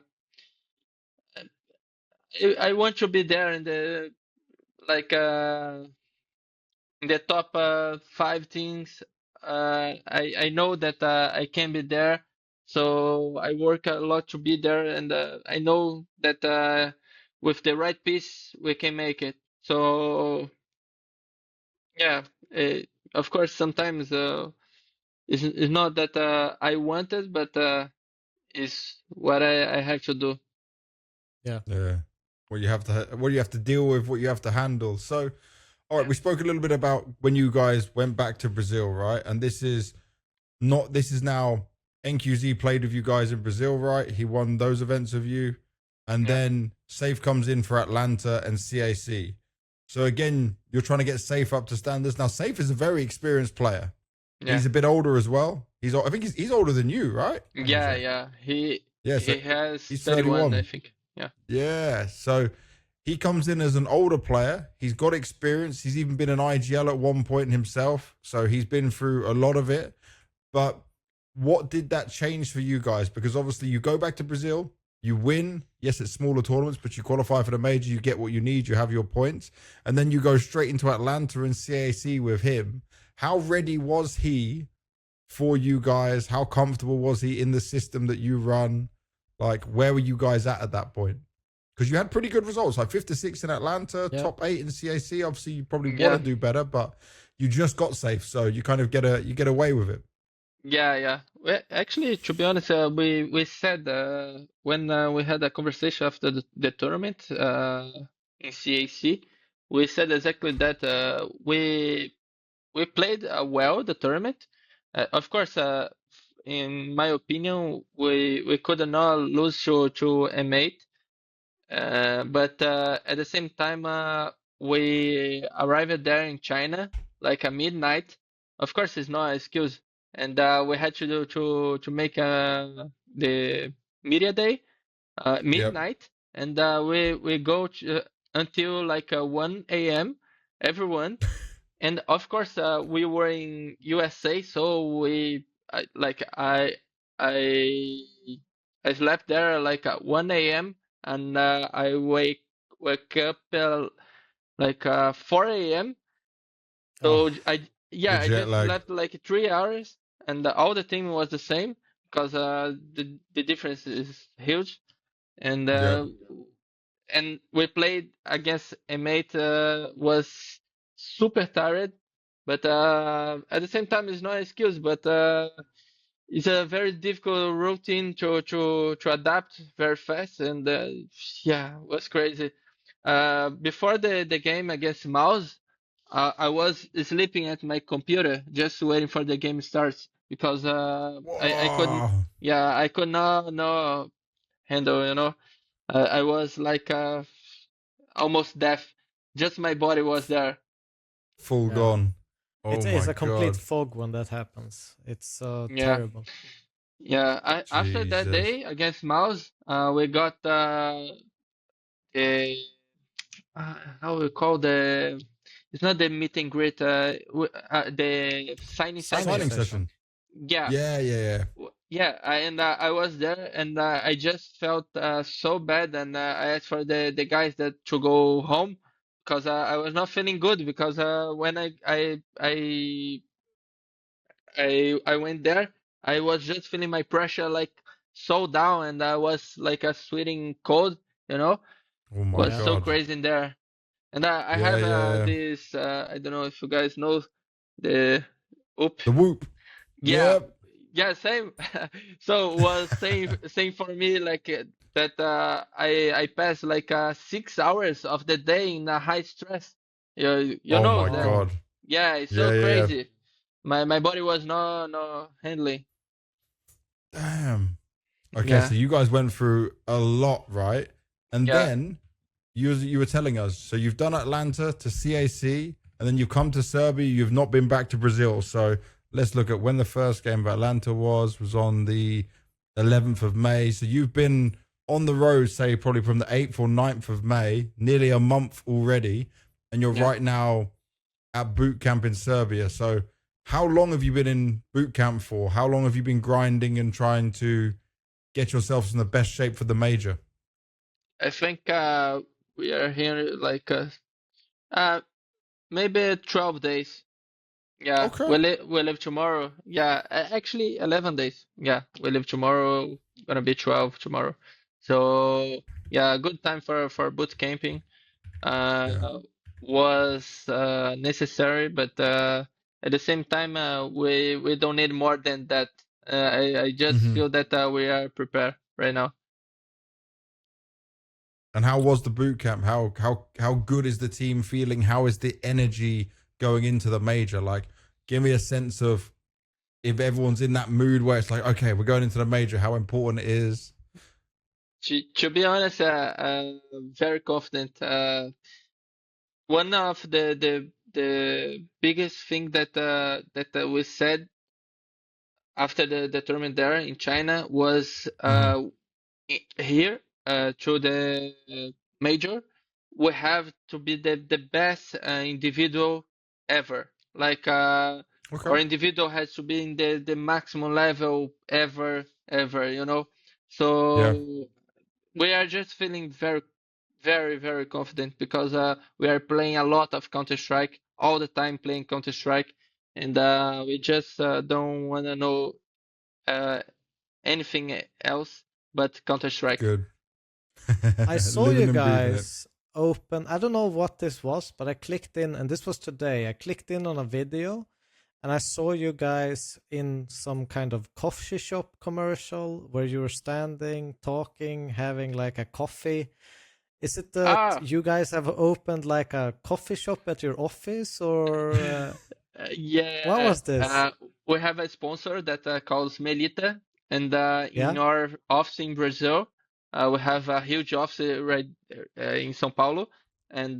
S3: want to be there in the like in the top 5 teams. I know that I can be there, so I work a lot to be there, and I know that with the right piece we can make it. So yeah, of course sometimes it's not that I want it, but it's what I have to do.
S1: Yeah. What you have to deal with, what you have to handle. So, all right, we spoke a little bit about when you guys went back to Brazil, right? And this is now NQZ played with you guys in Brazil, right? He won those events with you. And then Safe comes in for Atlanta and CAC. So again, you're trying to get Safe up to standards. Now, Safe is a very experienced player. Yeah. He's a bit older as well. I think he's older than you, right?
S3: Yeah. He has 31, I think.
S1: Yeah. So he comes in as an older player. He's got experience. He's even been an IGL at one point himself. So he's been through a lot of it. But what did that change for you guys? Because obviously you go back to Brazil, you win. Yes, it's smaller tournaments, but you qualify for the major. You get what you need. You have your points. And then you go straight into Atlanta and CAC with him. How ready was he for you guys? How comfortable was he in the system that you run? Like, where were you guys at that point? Because you had pretty good results, like 56 in Atlanta, top 8 in CAC. Obviously, you probably want to do better, but you just got Safe, so you kind of get away with it.
S3: Yeah. Well, actually, to be honest, we said when we had a conversation after the tournament in CAC, we said exactly that. We played well the tournament. Of course, in my opinion, we could not lose to M8. But at the same time, we arrived there in China like a midnight. Of course, it's not an excuse, and we had to make the media day midnight, and we go until like 1 a.m. everyone, and of course we were in USA, so I slept there like at 1 a.m. and I wake up like 4 a.m. So I just slept like 3 hours, and all the team was the same because the difference is huge, and we played against M8 was super tired, but at the same time it's not an excuse, but it's a very difficult routine to adapt very fast, and it was crazy. Before the game against Mouse, I was sleeping at my computer just waiting for the game starts because I could not handle, you know. I was like almost deaf. Just my body was there.
S1: Full gone. Oh
S2: it's a complete fog when that happens. It's terrible.
S3: Yeah, after that day against Mouse, we got the how we call it's not the meet and greet, the signing
S1: session.
S3: Yeah. And I was there, and I just felt so bad, and I asked for the guys that to go home because I was not feeling good because when I went there, I was just feeling my pressure like so down, and I was like a sweating cold, you know.
S1: Oh my God.
S3: So crazy in there. And I have this, I don't know if you guys know the whoop.
S1: The whoop.
S3: Yeah. Yeah, same. So was same for me. Like that, I passed like 6 hours of the day in a high stress. You
S1: Oh
S3: know
S1: my
S3: that.
S2: Wow.
S1: god.
S3: Yeah, it's so
S1: Yeah.
S3: crazy. My body was no handling.
S1: Damn. Okay,
S3: Yeah,
S1: so you guys went through a lot, right? And
S3: yeah,
S1: then you were telling us, so you've done Atlanta to CAC, and then you've come to Serbia. You've not been back to Brazil. So let's look at when the first game of Atlanta was on the 11th of May. So you've been on the road, say probably from the 8th or 9th of May, nearly a month already, and you're
S3: yeah.
S1: right now at boot camp in Serbia. So how long have you been in boot camp for? How long have you been grinding and trying to get yourselves in the best shape for the major?
S3: I think we are here like uh maybe 12 days. Yeah,
S1: Okay.
S3: we live tomorrow. Yeah, actually 11 days. Yeah, we live tomorrow. Gonna be 12 tomorrow. So yeah, good time for boot camping.
S1: Yeah.
S3: Was necessary, but at the same time, we don't need more than that. I just
S1: Hmm.
S3: feel that we are prepared right now.
S1: And how was the boot camp? How good is the team feeling? How is the energy going into the major? Like, give me a sense of if everyone's in that mood where it's like, okay, we're going into the major, how important it is.
S3: To be honest, very confident. One of the biggest thing that we said after the tournament there in China was
S1: Hmm.
S3: here to the major, we have to be the best individual ever. Like
S1: Okay.
S3: our individual has to be in the maximum level ever, you know.
S1: Yeah.
S3: So we are just feeling very confident because we are playing a lot of Counter-Strike all the time, playing Counter-Strike, and we just don't want to know uh, anything else but Counter-Strike.
S1: Good.
S2: I saw you
S1: Living and breathing it.
S2: guys open. I don't know what this was, but I clicked in, and this was today. I clicked in on a video, and I saw you guys in some kind of coffee shop commercial where you were standing, talking, having like a coffee. Is it that
S3: Ah,
S2: you guys have opened like a coffee shop at your office, or what
S3: yeah,
S2: was this?
S3: we have a sponsor that calls Melitta, and in
S2: Yeah.
S3: our office in Brazil, we have a huge office right in São Paulo, and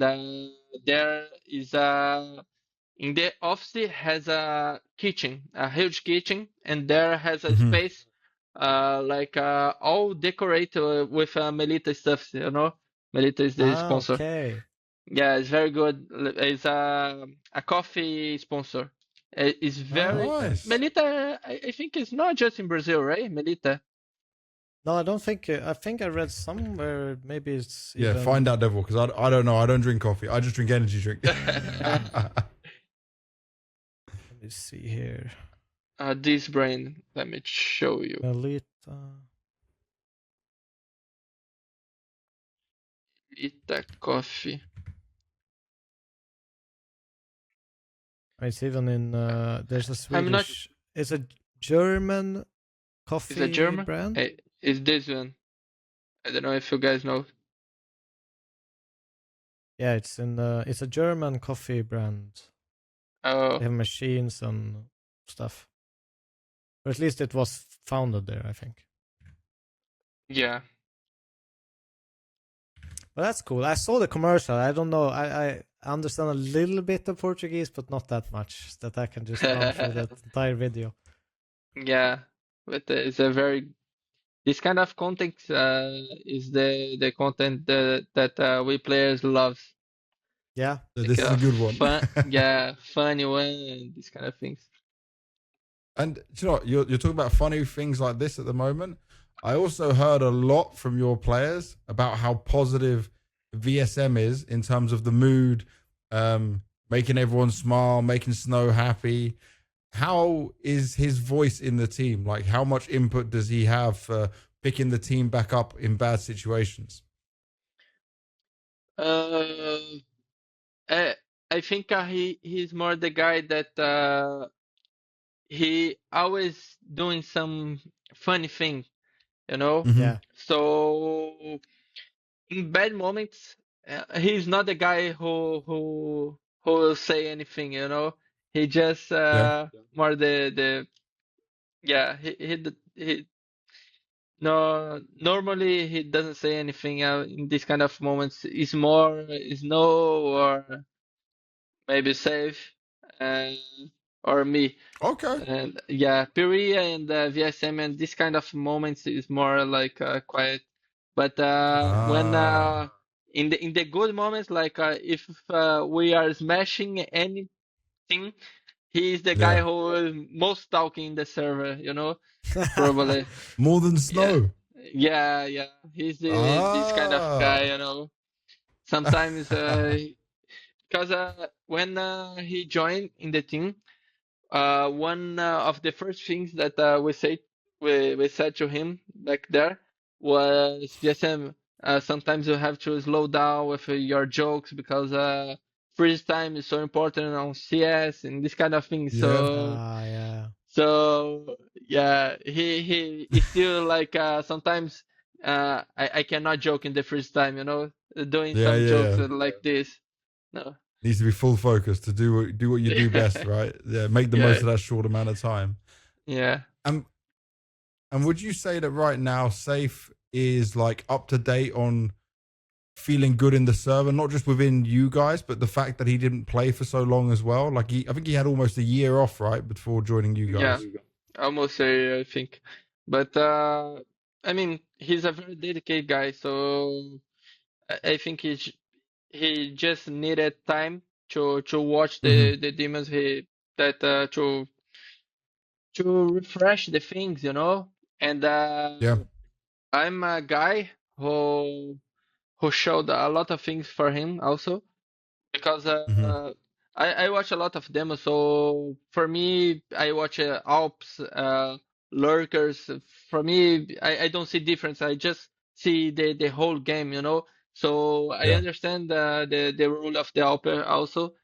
S3: there is a in the office has a kitchen, a huge kitchen, and there has a
S1: Hmm.
S3: space like all decorated with Melitta stuff, you know. Melitta is the
S2: Ah,
S3: sponsor.
S2: okay.
S3: Yeah, it's very good. It's a coffee sponsor. It's
S2: Ah,
S3: very
S2: okay.
S1: Nice.
S3: Melitta. I think it's not just in Brazil, right? Melitta.
S2: No, I don't think. I think I read somewhere. Maybe it's
S1: Yeah, find
S2: even.
S1: out, Devil, because I don't know. I don't drink coffee. I just drink energy drink.
S2: Let me see here.
S3: This brand. Let me show you.
S2: Melitta.
S3: Melitta coffee.
S2: It's even in. There's a
S3: I'm not.
S2: Swedish. It's a German
S3: Is it
S2: coffee
S3: German?
S2: brand.
S3: It's this one. I don't know if you guys know.
S2: Yeah, it's in. It's a German coffee brand.
S3: Oh,
S2: They have machines and stuff. Or at least it was founded there, I think.
S3: yeah.
S2: But that's cool. I saw the commercial. I don't know. I understand a little bit of Portuguese, but not that much that I can just run through that entire video.
S3: Yeah, but it's a very this kind of content is the content that we players love.
S2: Yeah.
S3: Like
S1: This is a good one.
S3: fun, yeah, funny one, and these kind of things.
S1: And do you know what? You're talking about funny things like this at the moment. I also heard a lot from your players about how positive VSM is in terms of the mood, making everyone smile, making Snow happy. How is his voice in the team? Like, how much input does he have for picking the team back up in bad situations?
S3: Uh, I, I think he's more the guy that he always doing some funny thing, you know.
S1: Mm-hmm.
S2: Yeah.
S3: So in bad moments, he's not the guy who will say anything, you know. He just
S1: Yeah.
S3: more the yeah he no, normally he doesn't say anything in these kind of moments. It's more is no or maybe safe uh, or me.
S1: Okay.
S3: And yeah, FURIA and VSM and this kind of moments is more like quiet. But when
S1: Ah.
S3: in the good moments, like if we are smashing anything, he is the guy
S1: Yeah.
S3: who is most talking in the server, you know, probably.
S1: More than
S3: Yeah,
S1: snow.
S3: yeah. He's this kind of
S1: Ah.
S3: guy, you know. Sometimes because when he joined in the team, one of the first things that we said to him back there was GSM. Sometimes you have to slow down with your jokes because freeze time is so important on CS and this kind of thing.
S1: Yeah.
S2: Yeah.
S3: So yeah, he is still like sometimes I cannot joke in the freeze time, you know, doing
S1: Yeah.
S3: some
S1: Yeah.
S3: jokes
S1: Yeah.
S3: like this. No,
S1: Needs to be full focus to do what you do best, right? Yeah. Make the most
S3: yeah,
S1: of that short amount of time.
S3: yeah.
S1: And and would you say that right now, Safe is like up to date on feeling good in the server, not just within you guys, but the fact that he didn't play for so long as well. Like I think he had almost a year off, right, before joining you
S3: Yeah,
S1: guys.
S3: almost a, I think. But I mean, he's a very dedicated guy, so I think he just needed time to watch
S1: Mm-hmm.
S3: the demons that to refresh the things, you know. And
S1: Yeah.
S3: I'm a guy who showed a lot of things for him also because
S1: Mm-hmm.
S3: I watch a lot of demos. So for me, I watch Alps, lurkers. For me, I don't see difference. I just see the whole game, you know. So I
S1: Yeah.
S3: understand the role of the Alper also.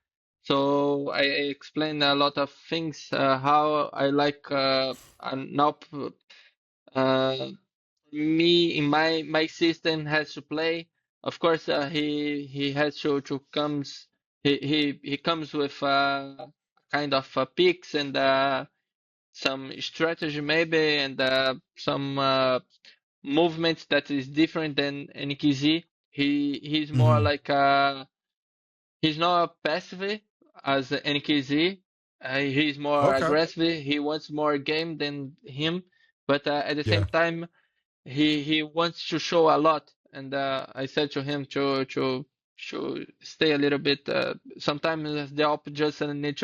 S3: So I explain a lot of things how I like an Alp. Uh, Me in my system has to play. Of course, he has to comes he comes with kind of picks and some strategy maybe and some movements that is different than NKZ. He's more
S1: Mm-hmm.
S3: like he's not passive as NKZ. He's more
S1: Okay.
S3: aggressive. He wants more game than him, but at the
S1: Yeah.
S3: same time he wants to show a lot, and I said to him to stay a little bit. Sometimes the op just need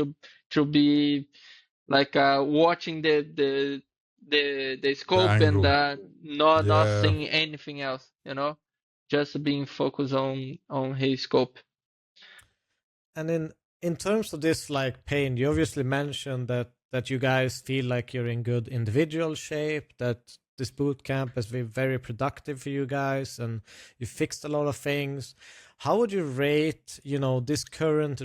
S3: to be like watching the
S1: The
S3: scope and
S1: angle.
S3: not
S1: Yeah.
S3: seeing anything else, you know, just being focused on his scope.
S2: And in terms of this like pain, you obviously mentioned that you guys feel like you're in good individual shape, that this boot camp has been very productive for you guys and you fixed a lot of things. How would you rate, this current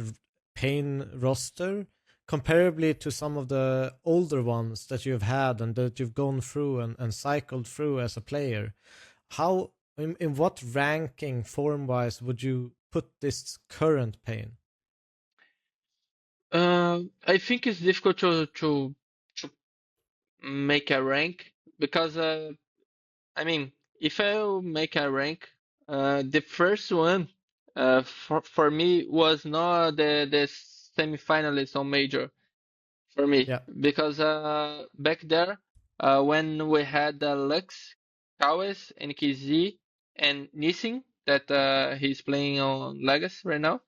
S2: pain roster comparably to some of the older ones that you've had and that you've gone through and cycled through as a player? How in what ranking form wise would you put this current pain?
S3: I think it's difficult to make a rank because I mean, if I make a rank, the first one for me was not the semi-finalist on major for me
S2: Yeah.
S3: because back there when we had Lux, kauez, NKZ, and Nissin that he's playing on Legacy right now,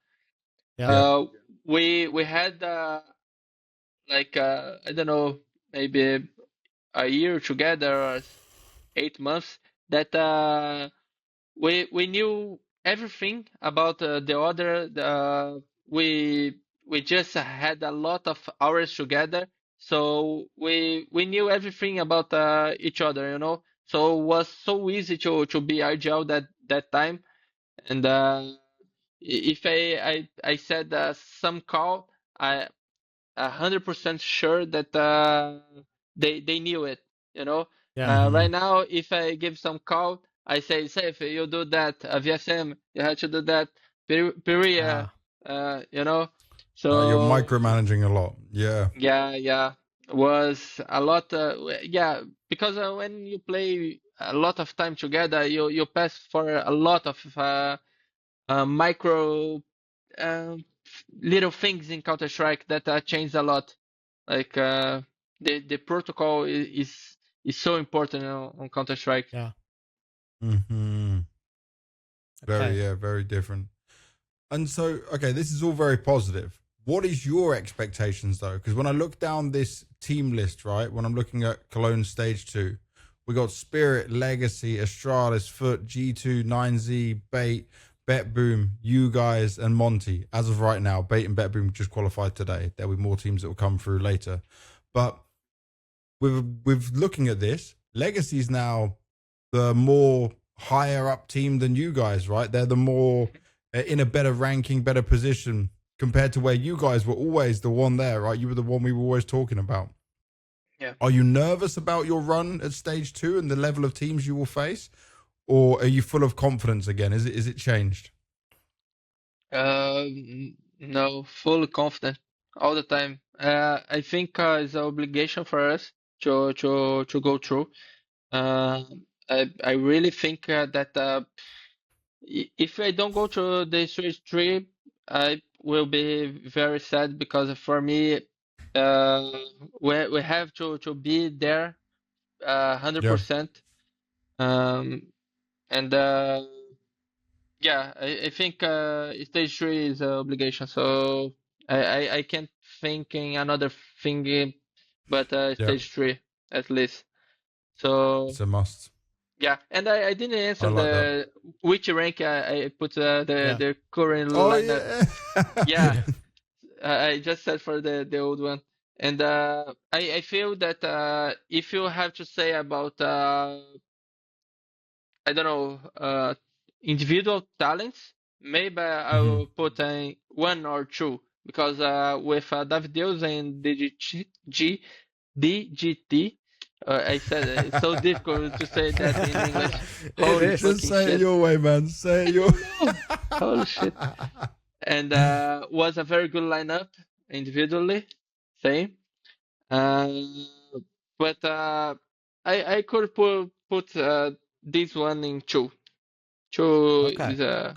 S2: Yeah.
S1: Yeah.
S3: uh, we had like I don't know, maybe a year together or 8 months that we knew everything about the other. We just had a lot of hours together, so we knew everything about each other, you know. So it was so easy to be IGL that time. And if I said some call, 100% sure that they knew it.
S2: Yeah.
S3: Right now, if I give some call, I say, saffee, you do that. VSM, you have to do that. FURIA,
S1: You're
S3: So
S1: micromanaging a lot. Yeah.
S3: yeah, was a lot. Yeah, because when you play a lot of time together, you pass for a lot of micro little things in Counter-Strike that changed a lot. Like the protocol is so important on Counter-Strike.
S2: Yeah.
S1: Mm-hmm.
S2: Okay.
S1: Very different. And so, okay, this is all very positive. What is your expectations though? Because when I look down this team list, right, when I'm looking at Cologne Stage 2, we got Spirit, Legacy, Astralis, Foot, G2, 9Z, Bait, Bet Boom, you guys, and Monty. As of right now, Bait and Bet Boom just qualified today. There'll be more teams that will come through later. But with looking at this, Legacy's now the more higher up team than you guys, right? They're the more in a better ranking, better position compared to where you guys were always the one there, right? You were the one we were always talking about.
S3: Yeah.
S1: Are you nervous about your run at stage 2 and the level of teams you will face? Or are you full of confidence again? Is it changed?
S3: No, fully confident all the time. I think it's an obligation for us to go through. I really think that if I don't go to the stage 3, I will be very sad because for me, we have to be there 100%. And yeah, I think stage 3 is an obligation. So I can't think in another thing but stage 3 at least. So
S1: It's a must.
S3: yeah, and I didn't
S1: I
S3: answer
S1: like that.
S3: which rank I put the current
S1: Oh,
S3: lineup.
S1: yeah.
S3: Yeah, I just said for the old one. And I feel that if you have to say about I don't know individual talents, maybe I
S1: Mhm.
S3: will put in 1 or 2 because with David Deus and DGT, I said it's so difficult to say that in English.
S2: It
S3: Holy
S2: is.
S1: Just
S3: fucking
S1: say it
S3: shit.
S1: your way, man. Say it your
S3: Holy shit. And was a very good lineup individually, same. But I could put this one in 2. 2
S2: Okay.
S1: Okay.
S3: is a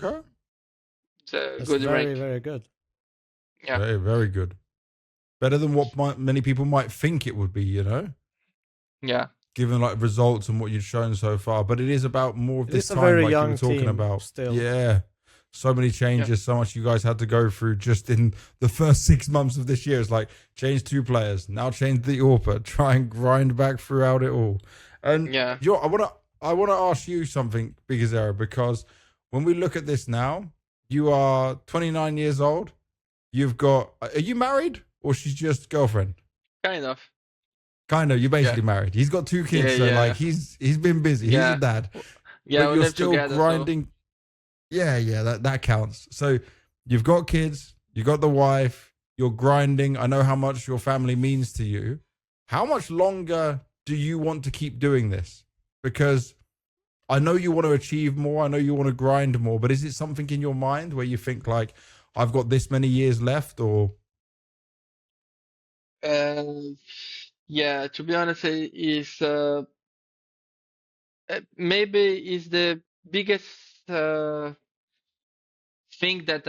S2: That's
S3: good
S2: very,
S3: rank.
S2: very good.
S3: Yeah.
S1: Very, very good. Better than what many people might think it would be,
S3: Yeah.
S1: given like results and what you've shown so far. But it is about more of
S2: It
S1: this
S2: is a
S1: time,
S2: very
S1: like you were
S2: young
S1: talking
S2: team
S1: about.
S2: still.
S1: Yeah. So many changes, so much you guys had to go through just in the first 6 months of this year. It's like change 2 players, now change the AWPer, try and grind back throughout it all. And
S3: Yeah.
S1: I wanna ask you something, Biguzera, because when we look at this now, you are 29 years old. You've got, are you married or she's just girlfriend?
S3: Kind of.
S1: Kind of, you're basically
S3: Yeah.
S1: married. He's got 2 kids, so
S3: Yeah.
S1: like he's been busy. He's a
S3: Yeah.
S1: dad,
S3: Yeah,
S1: but
S3: we
S1: you're
S3: live
S1: still
S3: together, so
S1: grinding. Yeah, that counts. So you've got kids, you got the wife, you're grinding. I know how much your family means to you. How much longer do you want to keep doing this? Because I know you want to achieve more. I know you want to grind more, but is it something in your mind where you think like, I've got this many years left, or?
S3: yeah, to be honest, is maybe is the biggest thing that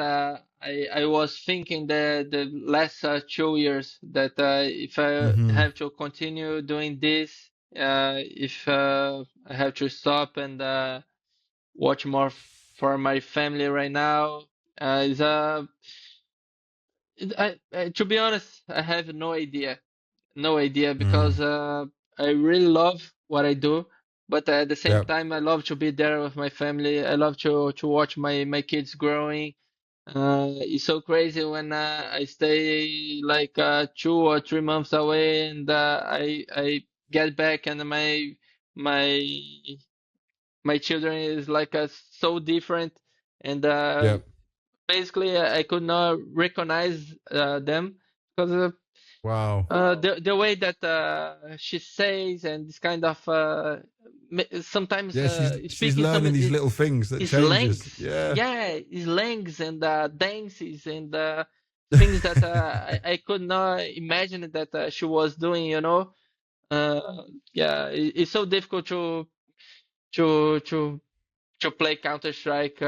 S3: I was thinking the last 2 years that if I
S1: Mm-hmm.
S3: have to continue doing this, if I have to stop and watch more for my family right now, is to be honest, I have no idea
S1: Mm.
S3: because I really love what I do, but at the same
S1: Yep.
S3: time, I love to be there with my family. I love to watch my kids growing. It's so crazy when I stay like 2 or 3 months away and I get back and my my children is like so different and
S1: Yep.
S3: basically I could not recognize them because
S1: Wow.
S3: The way that she says and this kind of sometimes
S1: Yeah, she's
S3: speaking some
S1: learning these little things that
S3: his
S1: changes.
S3: legs,
S1: Yeah.
S3: his legs and dances and things that I could not imagine that she was doing. Yeah, it's so difficult to to to play Counter Strike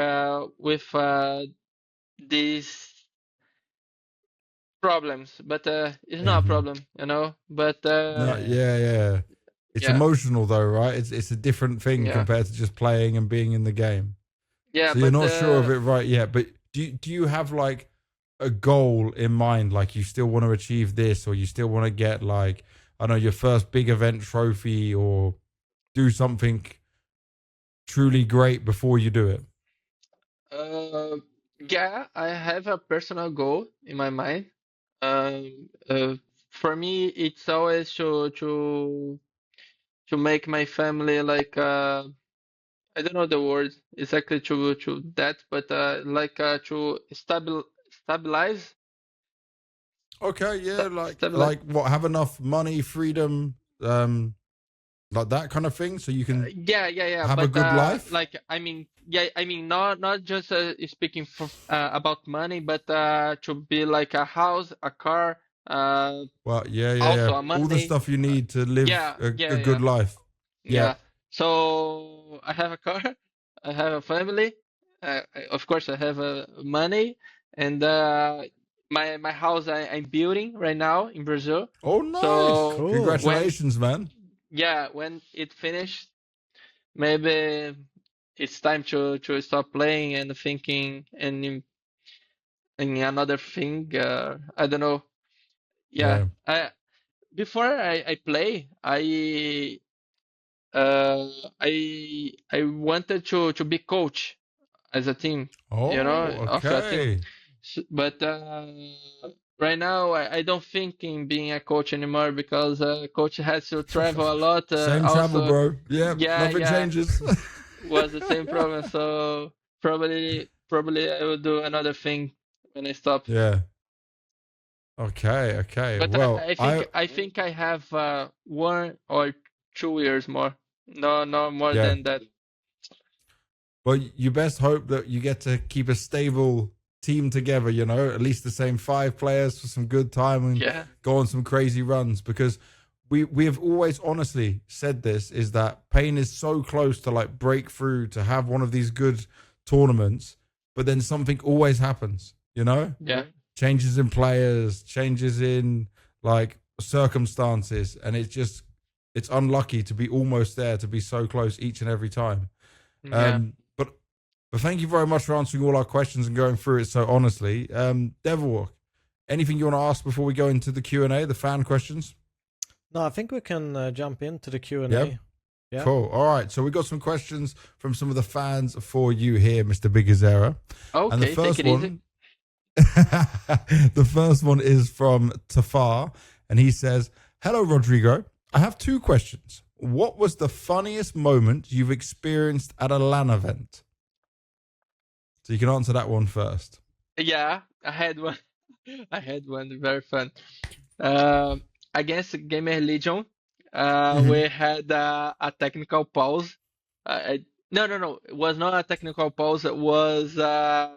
S3: with these problems, but it's not a
S1: Hmm.
S3: problem, But
S1: No, yeah. It's
S3: yeah,
S1: emotional though, right? It's a different thing
S3: yeah,
S1: compared to just playing and being in the game.
S3: yeah.
S1: So you're
S3: But
S1: not sure of it right yet. But do you have like a goal in mind? Like you still want to achieve this, or you still want to get like, I don't know, your first big event trophy, or do something truly great before you do it?
S3: uh, yeah, I have a personal goal in my mind. For me, it's always to make my family like I don't know the word exactly to that, but like to stabilize
S1: Okay, yeah,
S3: stabilize.
S1: like what? Have enough money, freedom, like that kind of thing, so you can
S3: Yeah.
S1: have a
S3: But
S1: good life.
S3: like I mean, not just speaking for about money, but to be like a house, a car, uh,
S1: Well, yeah.
S3: also a
S1: All the
S3: money.
S1: stuff you need to live
S3: Yeah,
S1: a good life. Yeah.
S3: yeah. So I have a car, I have a family, of course I have money, and my house I'm building right now in Brazil.
S1: Oh, nice!
S3: So
S2: Cool.
S3: when
S1: Congratulations, man.
S3: when it finished, maybe it's time to stop playing and thinking in another thing. I don't know. Yeah.
S1: Yeah.
S3: Before I play, uh, I wanted to be coach as a team,
S1: Oh,
S3: of a team.
S1: okay.
S3: But right now I don't think in being a coach anymore because coach has to travel a lot.
S1: Same travel,
S3: Also,
S1: bro. Yeah, nothing
S3: yeah,
S1: changes.
S3: was the same problem. So probably I will do another thing when I stop.
S1: Yeah. Okay.
S3: But
S1: Well,
S3: I think I have 1 or 2 years more. No more
S1: yeah.
S3: than that.
S1: Well, you best hope that you get to keep a stable team together, at least the same 5 players for some good time and
S3: Yeah.
S1: go on some crazy runs, because we have always honestly said this, is that paiN is so close to like breakthrough, to have one of these good tournaments, but then something always happens,
S3: Yeah.
S1: changes in players, changes in like circumstances, and it's unlucky to be almost there, to be so close each and every time.
S3: Yeah.
S1: But thank you very much for answering all our questions and going through it so honestly. Devilwalk, anything you want to ask before we go into the Q&A, the fan questions?
S2: No, I think we can jump into the Q&A.
S1: Yep.
S2: Yeah.
S1: Cool. All right. So we got some questions from some of the fans for you here, Mr. Biguzera.
S3: Okay,
S1: And the first
S3: take it easy.
S1: one, the first one is from Tafar, and he says, "Hello, Rodrigo. I have 2 questions. What was the funniest moment you've experienced at a LAN event?" So you can answer that one first.
S3: Yeah, I had one. I had one very fun. Against Gamer Legion, we had a technical pause. No, it was not a technical pause. It was a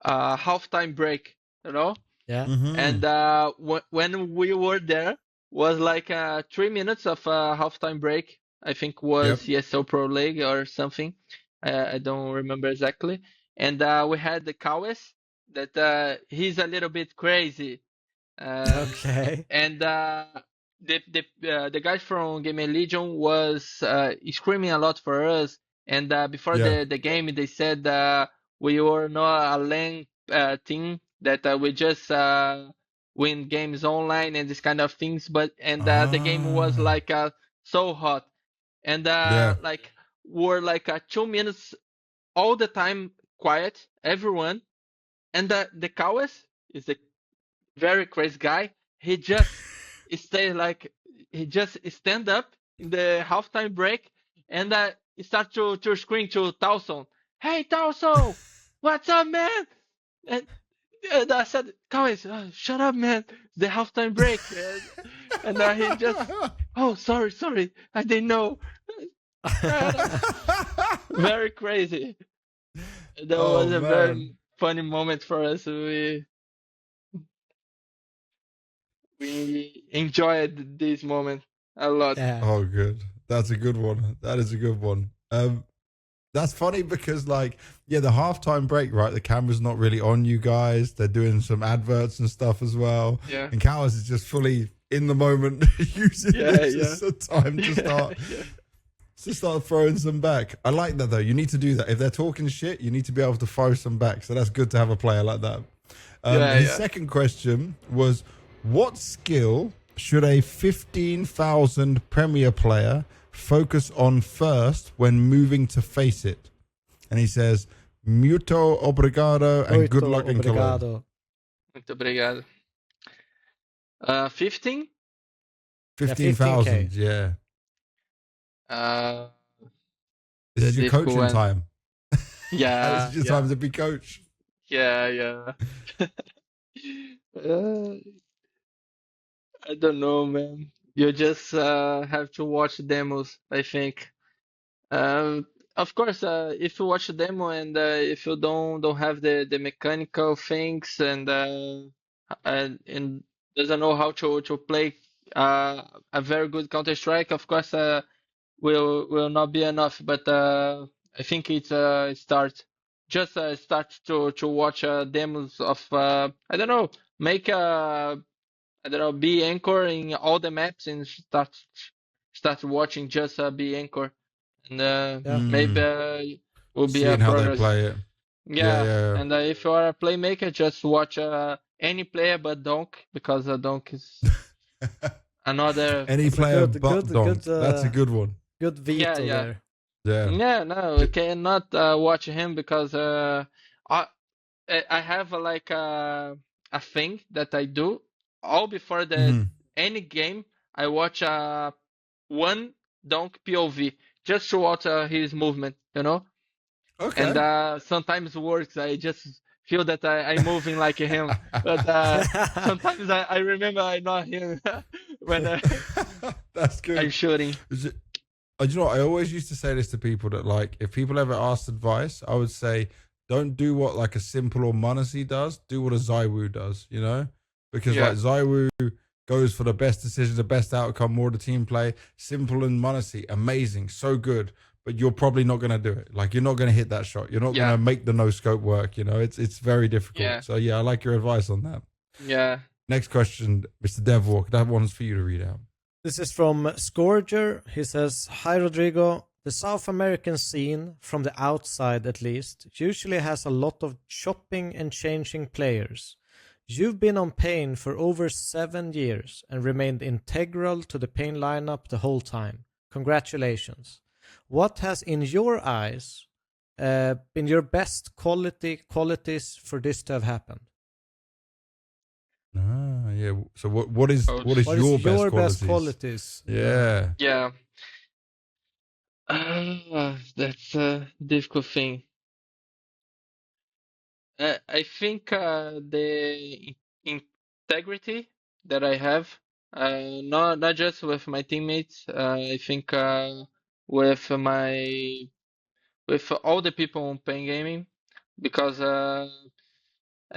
S3: halftime break. You know,
S2: Yeah.
S3: and when we were there, was like 3 minutes of halftime break. I think
S1: Yep.
S3: was ESL Pro League or something. I don't remember exactly. And we had the kauez that he's a little bit crazy.
S2: Okay.
S3: And the guys from Game Legion was screaming a lot for us. And before
S1: Yeah.
S3: the game, they said we were not a LAN team, that we just win games online and this kind of things. But the game was
S1: Ah.
S3: like so hot, and
S1: Yeah.
S3: like were like 2 minutes all the time quiet, everyone. And the kauez is a very crazy guy. He just stay like he just stand up in the halftime break and start to scream to Towson. Hey Towson, what's up, man? And And I said, "Kauez, shut up, man! The halftime break." And he just, "Oh, sorry, I didn't know." Very crazy. That was a very funny moment for us. We enjoyed this moment a lot.
S2: Yeah.
S1: Oh, good. That's a good one. That is a good one. That's funny because, like, yeah, the halftime break, right? The camera's not really on you guys. They're doing some adverts and stuff as well.
S3: Yeah.
S1: And kauez is just fully in the moment, using this as a time to start. To start throwing some back. I like that though. You need to do that. If they're talking shit, you need to be able to throw some back. So that's good to have a player like that. His second question was, what skill should a 15,000 Premier player focus on first when moving to face it? And he says, muito obrigado and good luck in Cologne.
S3: Muito obrigado. 15?
S1: 15,000, yeah. This is your coaching time.
S3: Yeah.
S1: This is your time to be coach.
S3: Yeah. I don't know, man. You just have to watch demos, I think. Of course, if you watch a demo and if you don't have the mechanical things and doesn't know how to play a very good Counter-Strike, of course, will not be enough. But I think it's start. Just start to watch demos of I don't know, make I don't know, be anchor in all the maps and start watching just be anchor, and maybe will be
S1: seeing
S3: a
S1: how
S3: progress.
S1: they play it. Yeah.
S3: And if you are a playmaker, just watch any player but Donk, because Donk is another
S1: any player but Donk. That's a good one.
S2: Good veto there.
S1: Yeah.
S3: No, we cannot watch him because I have like a thing that I do all before any game. I watch one Donk POV just to watch his movement, you know.
S1: Okay.
S3: And sometimes it works. I just feel that I'm moving like him, but sometimes I remember I'm not him when
S1: that's good.
S3: I'm shooting.
S1: You know what? I always used to say this to people, that like if people ever asked advice, I would say don't do what like a Simple or Munasy does. Do what a ZywOo does, you know? Because like ZywOo goes for the best decision, the best outcome, more the team play. Simple and Munasy, amazing, so good. But you're probably not going to do it. Like, you're not going to hit that shot. You're not going to make the no-scope work, you know? It's very difficult.
S3: Yeah.
S1: So, yeah, I like your advice on that.
S3: Yeah.
S1: Next question, Mr. Devilwalk. That one's for you to read out.
S2: This is from Scourger. He says, "Hi, Rodrigo. The South American scene, from the outside at least, usually has a lot of chopping and changing players. You've been on paiN for over 7 years and remained integral to the paiN lineup the whole time. Congratulations. What has, in your eyes, been your best qualities for this to have happened?"
S1: Yeah. So what is your best qualities? Yeah.
S3: Yeah. That's a difficult thing. I think the integrity that I have, not just with my teammates. I think with all the people on paiN gaming, because I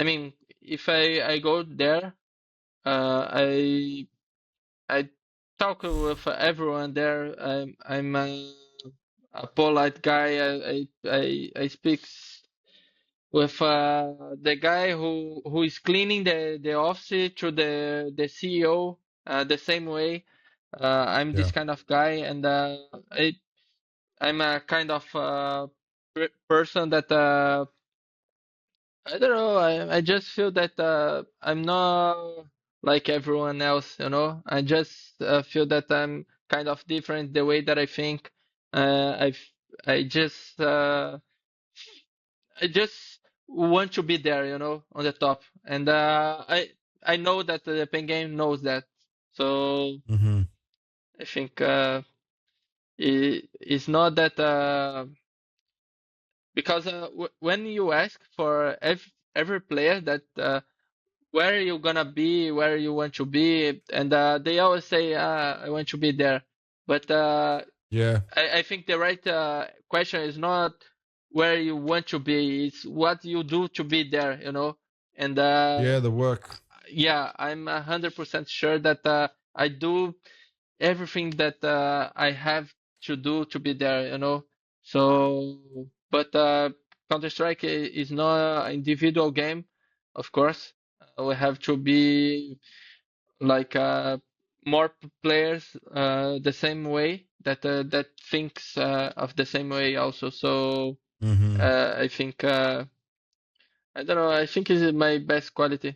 S3: mean, if I go there, I talk with everyone there. I'm a polite guy. I speak with the guy who is cleaning the office to the CEO the same way. I'm this kind of guy, and I'm a kind of person that I don't know. I just feel that I'm not like everyone else, you know. I just feel that I'm kind of different the way that I think. I I just want to be there, you know, on the top, and I know that the paiN game knows that. So I think it's not that because when you ask for every player that where you gonna be, where you want to be, and they always say, I want to be there. But
S1: Yeah.
S3: I think the right question is not where you want to be, it's what you do to be there, you know. And
S1: Yeah, the work.
S3: yeah, I'm 100% sure that I do everything that I have to do to be there, you know. So, but Counter-Strike is not an individual game, of course. We have to be like more players the same way that thinks of the same way also. So
S1: Mm-hmm.
S3: I think I don't know. I think is my best quality.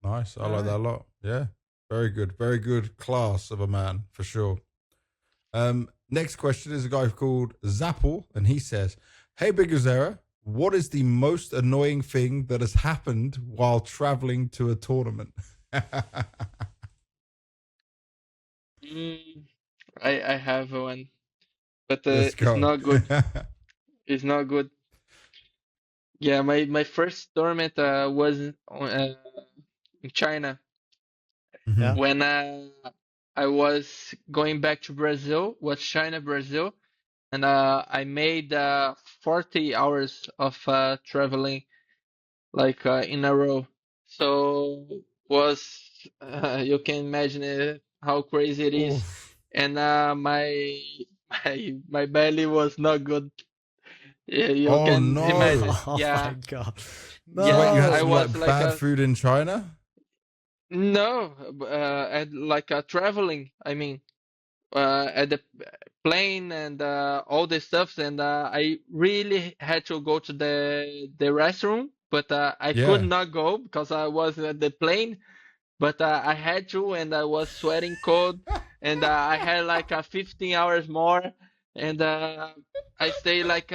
S1: Nice. I
S2: All
S1: like that a
S2: right.
S1: lot. Yeah. Very good. Very good class of a man for sure. Next question is a guy called Zappel, and he says, "Hey Biguzera, what is the most annoying thing that has happened while traveling to a tournament?"
S3: Mm, I have one, but
S1: Let's
S3: it's
S1: go.
S3: not good. It's not good. Yeah, my first tournament was in China
S1: Mhm.
S2: Yeah.
S3: when I was going back to Brazil, was China, Brazil, and I made 40 hours of traveling like in a row. So was you can imagine it, how crazy it is,
S1: Oof.
S3: and my belly was not good. Yeah, you
S1: Oh
S3: can
S1: no.
S3: imagine.
S2: Oh my
S3: Yeah,
S2: god.
S1: So wait, you
S3: yeah,
S1: had
S3: I
S2: No.
S1: some
S3: was
S1: like
S3: like
S1: bad
S3: a
S1: food in China?
S3: no, at like traveling. I mean, at the plane and all the stuff, and I really had to go to the restroom, but I could
S1: Yeah.
S3: not go because I was at the plane. But I had to, and I was sweating cold, and I had like 15 hours more, and I stayed like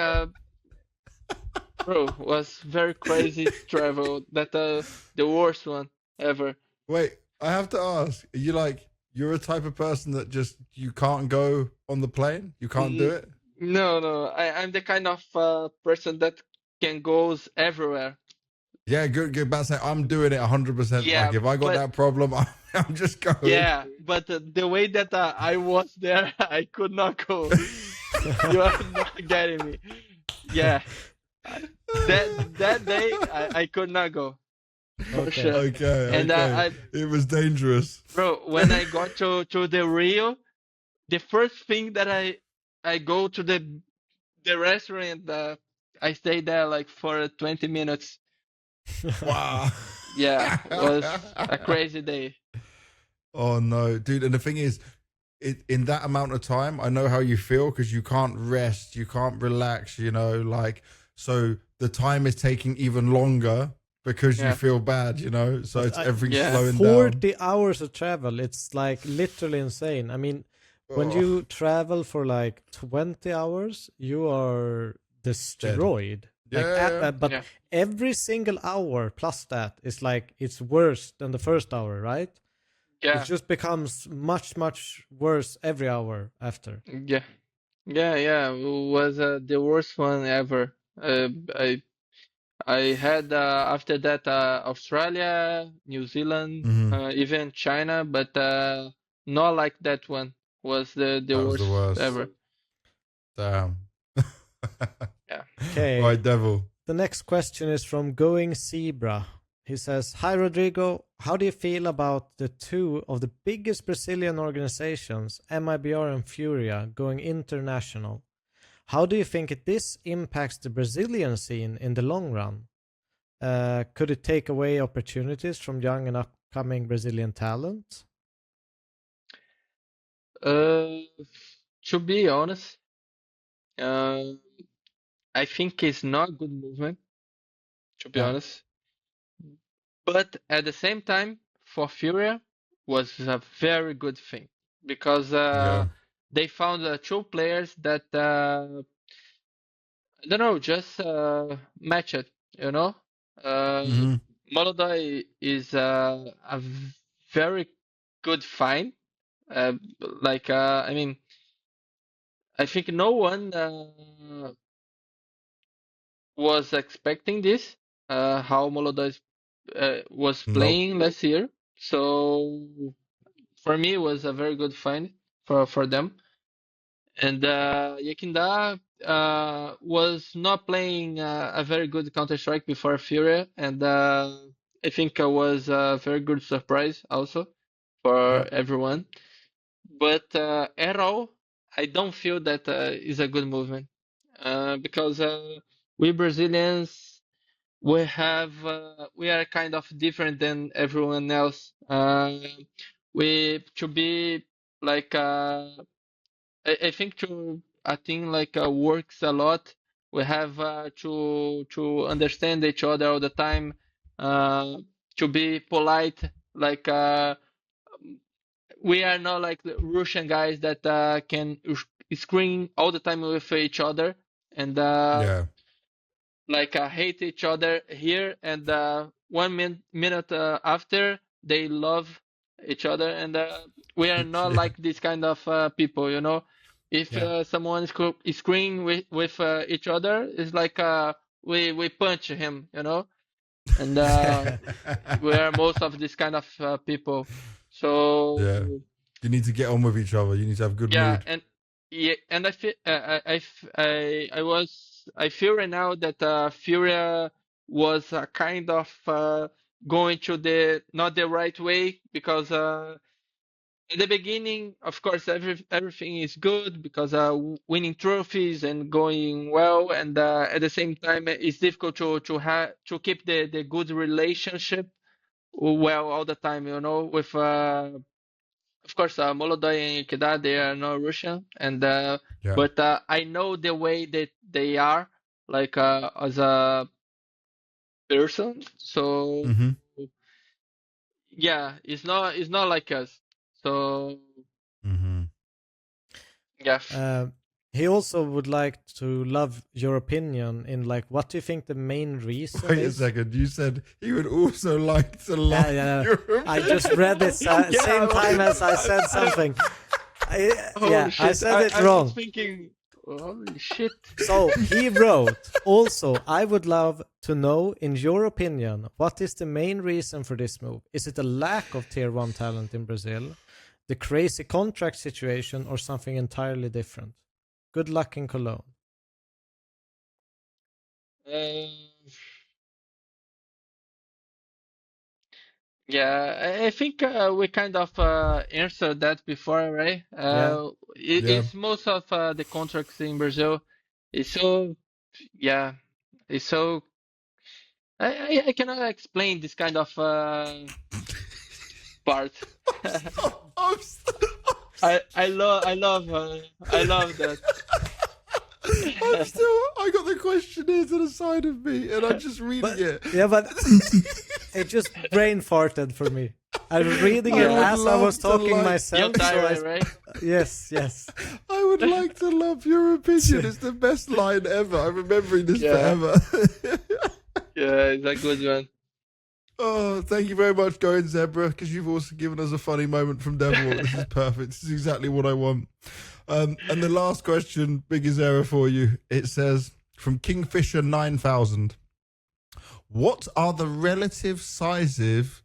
S3: bro, was very crazy travel. That the worst one ever.
S1: Wait, I have to ask. Are you like you're a type of person that just you can't go on the plane? You can't do
S3: N-
S1: it?
S3: No, no, I'm the kind of person that can goes everywhere.
S1: Yeah, good, good. But say I'm doing it 100%. Like
S3: Yeah,
S1: if I got
S3: but
S1: that problem, I'm just going.
S3: yeah, but the way that I was there, I could not go. You are not getting me. Yeah, I, that day I could not go for
S2: Okay.
S3: sure.
S1: Okay,
S3: And
S1: okay. It was dangerous.
S3: bro, when I got to the Rio, the first thing that I go to the restaurant, I stayed there like for 20 minutes.
S1: Wow.
S3: Yeah, was a crazy day.
S1: Oh no, dude. And the thing is, in that amount of time, I know how you feel because you can't rest, you can't relax, like, so the time is taking even longer because you
S3: Yeah,
S1: feel bad, so
S2: But
S1: it's everything's
S3: yeah,
S1: slowing down.
S2: 40 hours of travel, it's like literally insane. I mean, when
S1: Oh,
S2: you travel for like 20 hours, you are
S1: dead.
S2: destroyed. Like,
S1: Yeah.
S2: but
S3: yeah,
S2: every single hour plus that is like it's worse than the first hour, right? It
S3: yeah,
S2: just becomes much, much worse every hour after.
S3: yeah, yeah. Was the worst one ever. I had after that Australia, New Zealand,
S1: Hmm.
S3: even China, but not like that one. Was the
S1: That was the
S3: worst
S1: worst.
S3: ever.
S1: Damn.
S3: Yeah.
S2: Okay.
S1: Right, Devil.
S2: The next question is from Going Zebra. He says, "Hi Rodrigo, how do you feel about the two of the biggest Brazilian organizations, MIBR and FURIA, going international? How do you think this impacts the Brazilian scene in the long run? Could it take away opportunities from young and upcoming Brazilian talent?"
S3: Uh, to be honest, uh, I think it's not good movement. To be
S2: Yeah.
S3: honest, but at the same time, for Furia was a very good thing because
S1: Yeah.
S3: they found two players that I don't know, just match it. You know, uh,
S1: Hmm.
S3: Melitta is a very good find. Like I mean, I think no one was expecting this. how Molodoi was
S1: Nope.
S3: playing last year. So for me, it was a very good find for them. And Yekinda was not playing a very good Counter-Strike before FURIA, and I think it was a very good surprise also for
S1: Yep.
S3: everyone. But at all, I don't feel that is a good movement because we Brazilians we are kind of different than everyone else. We to be like I think to a team like works a lot. We have to understand each other all the time, uh, to be polite. Like we are not like the Russian guys that can scream all the time with each other and
S1: Yeah.
S3: like hate each other here. And 1 minute after they love each other, and we are not
S1: Yeah.
S3: like this kind of people, you know. If
S1: Yeah.
S3: someone is screaming with each other, it's like we punch him, you know. And we are most of this kind of people.
S1: Yeah.
S3: So
S1: You need to get on with each other. You need to have good
S3: yeah,
S1: mood.
S3: and yeah, and I feel I feel right now that Furia was kind of going to the not the right way because in the beginning, of course, everything is good because winning trophies and going well, and at the same time, it's difficult to keep the good relationship well all the time, you know, with of course, Molodoi and Ikeda, they are not Russian, and
S1: Yeah.
S3: but I know the way that they are, like as a person. So
S1: Mm-hmm.
S3: yeah, it's not like us. So
S1: Mm-hmm.
S3: yeah,
S2: He also would like to love your opinion in like what do you think the main reason
S1: Wait a
S2: is?
S1: second. You said he would also like to love your
S2: I just read it same time as I said something.
S3: holy shit,
S2: I said it
S3: I
S2: wrong.
S3: was thinking, holy shit.
S2: So he wrote, also, I would love to know, in your opinion, what is the main reason for this move? Is it a lack of tier 1 talent in Brazil, the crazy contract situation, or something entirely different? Good luck in Cologne.
S3: Yeah, I think we kind of answered that before, right?
S2: Yeah.
S1: Yeah.
S3: It's most of the contracts in Brazil. It's so, yeah, it's so. I cannot explain this kind of part. I love that.
S1: I got the question here to the side of me, and I'm just reading it.
S2: Yeah, but it just brain farted for me. I was reading it
S1: I would
S2: as I was
S1: love to
S2: talking
S1: like-
S2: myself.
S3: You're
S2: So
S3: tired, right?
S2: yes.
S1: I would like to love your opinion. It's the best line ever. I'm remembering this
S3: Yeah.
S1: forever.
S3: Yeah, it's a good one.
S1: Oh, thank you very much, Going Zebra, because you've also given us a funny moment from Devilwalk. This is perfect. This is exactly what I want. And the last question, Biguzera, for you. It says, from Kingfisher 9000, what are the relative sizes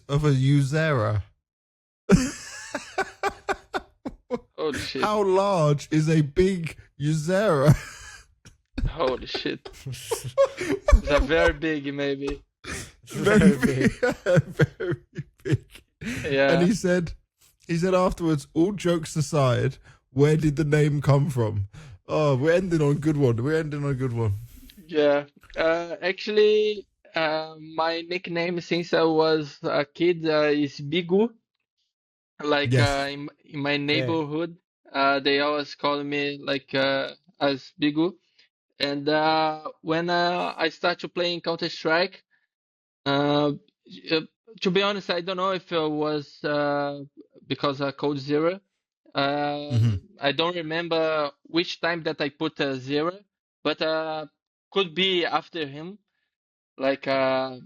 S1: of a Uzera?
S3: Holy shit.
S1: How large is a big Uzera?
S3: Holy shit. It's a very big, maybe.
S1: Very big. Very big.
S3: Yeah.
S1: And he said afterwards, all jokes aside, where did the name come from? Oh, we're ending on a good one.
S3: Yeah. Actually, my nickname since I was a kid is Bigu. Like
S1: Yes.
S3: in my neighborhood, they always call me like as Bigu. And when I started playing Counter-Strike, uh, uh, to be honest, I don't know if it was because Code Zero. I don't remember which time that I put zero, but could be after him, like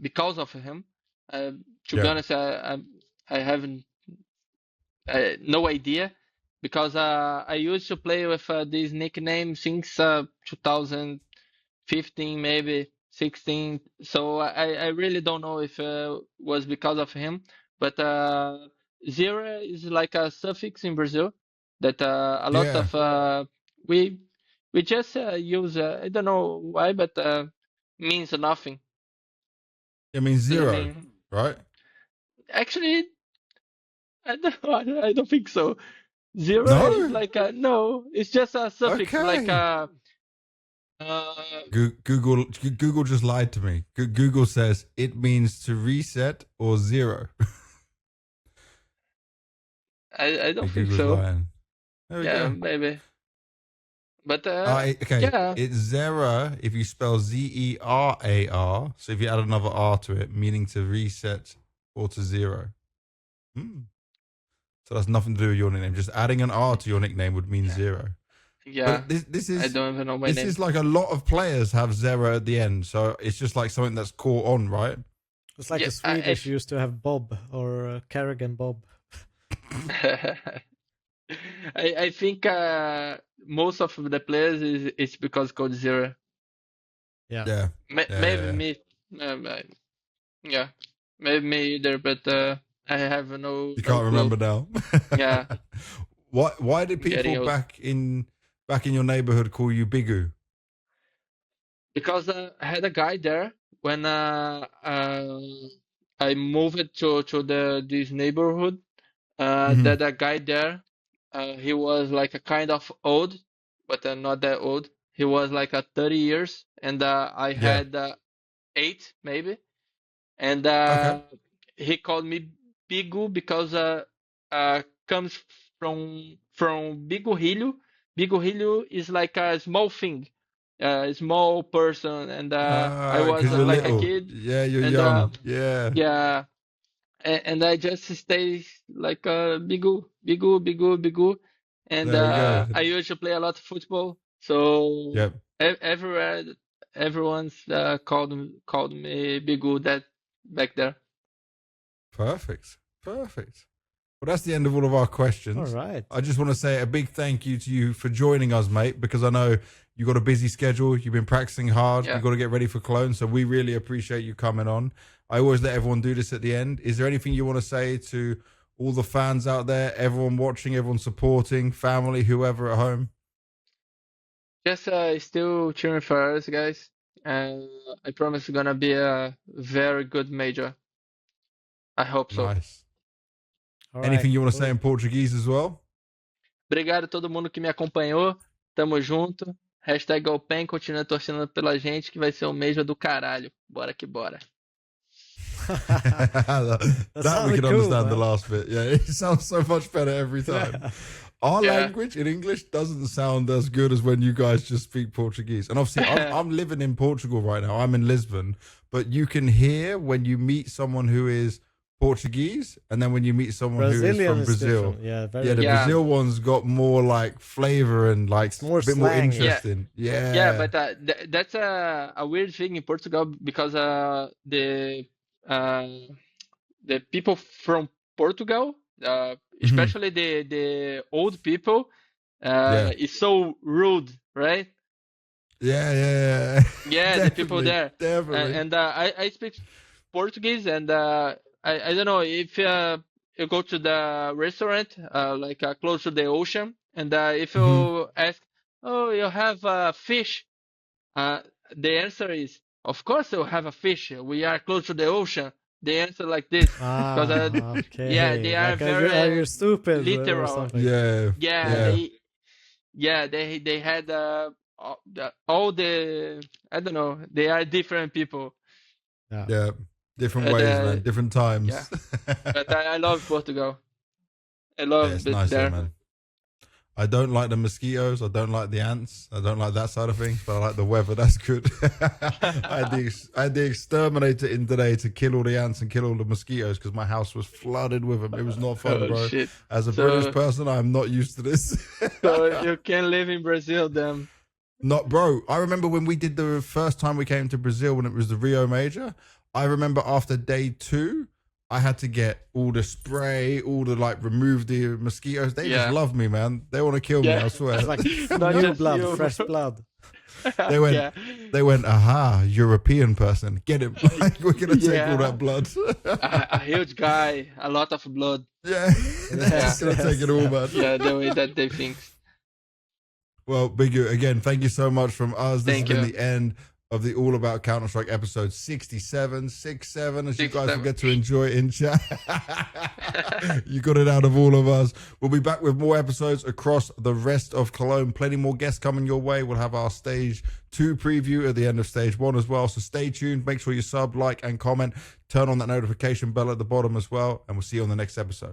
S3: because of him. To be
S1: Yeah.
S3: honest, I haven't no idea because I used to play with this nickname since 2015 maybe. 16. So I really don't know if was because of him, but zero is like a suffix in Brazil that a lot
S1: Yeah.
S3: of we just use. I don't know why, but means nothing.
S1: It means
S3: Doesn't
S1: zero,
S3: mean
S1: right?
S3: actually. I don't think so. Zero is
S1: No.
S3: like a no. It's just a suffix, like
S1: Okay.
S3: a.
S1: Google just lied to me. Google says it means to reset or zero.
S3: I don't think
S1: Google's
S3: so.
S1: lying. There we
S3: Yeah,
S1: go.
S3: maybe. But
S1: Okay,
S3: yeah,
S1: it's Zera if you spell Zerar. So if you add another R to it, meaning to reset or to zero. So that's nothing to do with your nickname. Just adding an R to your nickname would mean zero.
S3: yeah.
S1: But this
S3: I
S1: is
S3: don't even know my
S1: this
S3: name.
S1: is like a lot of players have Zera at the end, so it's just like something that's caught on, right?
S2: It's like
S3: Yeah,
S2: the Swedish used to have Bob or Carrigan Bob.
S3: I think most of the players is it's because code zero.
S2: Yeah.
S3: Maybe me. Yeah, maybe me either. But I have no.
S1: You can't remember now.
S3: Yeah.
S1: Why did people back in your neighborhood call you Bigu?
S3: Because I had a guy there when I moved to this neighborhood. That a guy there, he was like a kind of old, but not that old. He was like 30 years, and I had 8 maybe, and he called me Bigu because comes from Bigorrilho. Bigorrilho is like a small thing, a small person, and I was
S1: because you're
S3: like
S1: little.
S3: a kid.
S1: Yeah, you're
S3: And
S1: young. Yeah.
S3: yeah, and I just stay like Bigu, and
S1: There we go.
S3: I used to play a lot of football, so
S1: Yep.
S3: everywhere everyone's called me Bigu that back there.
S1: Perfect. Well, that's the end of all of our questions.
S2: All right.
S1: I just want to say a big thank you to you for joining us, mate, because I know you got a busy schedule. You've been practicing hard.
S3: Yeah.
S1: You've got to get ready for Cologne. So we really appreciate you coming on. I always let everyone do this at the end. Is there anything you want to say to all the fans out there, everyone watching, everyone supporting, family, whoever at home?
S3: Just still cheering for us, guys. I promise it's gonna be a very good major. I hope so.
S1: Nice.
S2: All
S1: Anything
S2: right,
S1: you want to say in Portuguese as well?
S3: Obrigado a todo mundo que me acompanhou. Tamo junto. Hashtag GoPen, continua torcendo pela gente, que vai ser um major do caralho. Bora que bora.
S1: that we can
S2: cool,
S1: understand
S2: man.
S1: the last bit. Yeah, it sounds so much better every time. Our language in English doesn't sound as good as when you guys just speak Portuguese. And obviously, I'm living in Portugal right now. I'm in Lisbon, but you can hear when you meet someone who is Portuguese, and then when you meet someone
S2: Brazilian
S1: who is from Brazil.
S2: different.
S1: The Brazil one's got more like flavor and like
S2: it's more
S1: a bit more
S2: slang.
S1: interesting. Yeah,
S3: but that's a weird thing in Portugal because the people from Portugal, especially the old people, is so rude, right?
S1: Yeah.
S3: The people there.
S1: Definitely.
S3: And I speak Portuguese, and I don't know if you go to the restaurant like close to the ocean, and if you ask, oh, you have fish, the answer is, of course you have a fish. We are close to the ocean. They answer like this because
S2: okay.
S3: they are
S2: like,
S3: very
S2: you're stupid
S3: literal.
S2: or something.
S3: They had all the, I don't know, they are different people.
S1: Yeah, different ways, man, different times.
S3: Yeah. But I love Portugal. I love
S1: it's
S3: it
S1: nice
S3: there.
S1: man. I don't like the mosquitoes. I don't like the ants. I don't like that side of things, but I like the weather. That's good. I had the exterminator in today to kill all the ants and kill all the mosquitoes because my house was flooded with them. It was not fun, bro.
S3: Shit.
S1: As a British person, I'm not used to this.
S3: So you can live in Brazil then?
S1: Not, bro. I remember when we did the first time we came to Brazil when it was the Rio Major. I remember after day 2, I had to get all the spray, all the remove the mosquitoes. They just love me, man. They want to kill me, I swear.
S2: It's like new blood, fresh blood.
S3: Yeah.
S1: they went, aha, European person, get him. Like, we're gonna take all that blood.
S3: A huge guy, a lot of blood.
S1: Yeah, they're just gonna take it all, man.
S3: Yeah, the way that they think.
S1: Well, Bigu, again, thank you so much from us. This has been the end of the All About Counter-Strike episode 67, 67, as you guys will get to enjoy in chat. You got it out of all of us. We'll be back with more episodes across the rest of Cologne. Plenty more guests coming your way. We'll have our Stage 2 preview at the end of Stage 1 as well. So stay tuned. Make sure you sub, like, and comment. Turn on that notification bell at the bottom as well. And we'll see you on the next episode.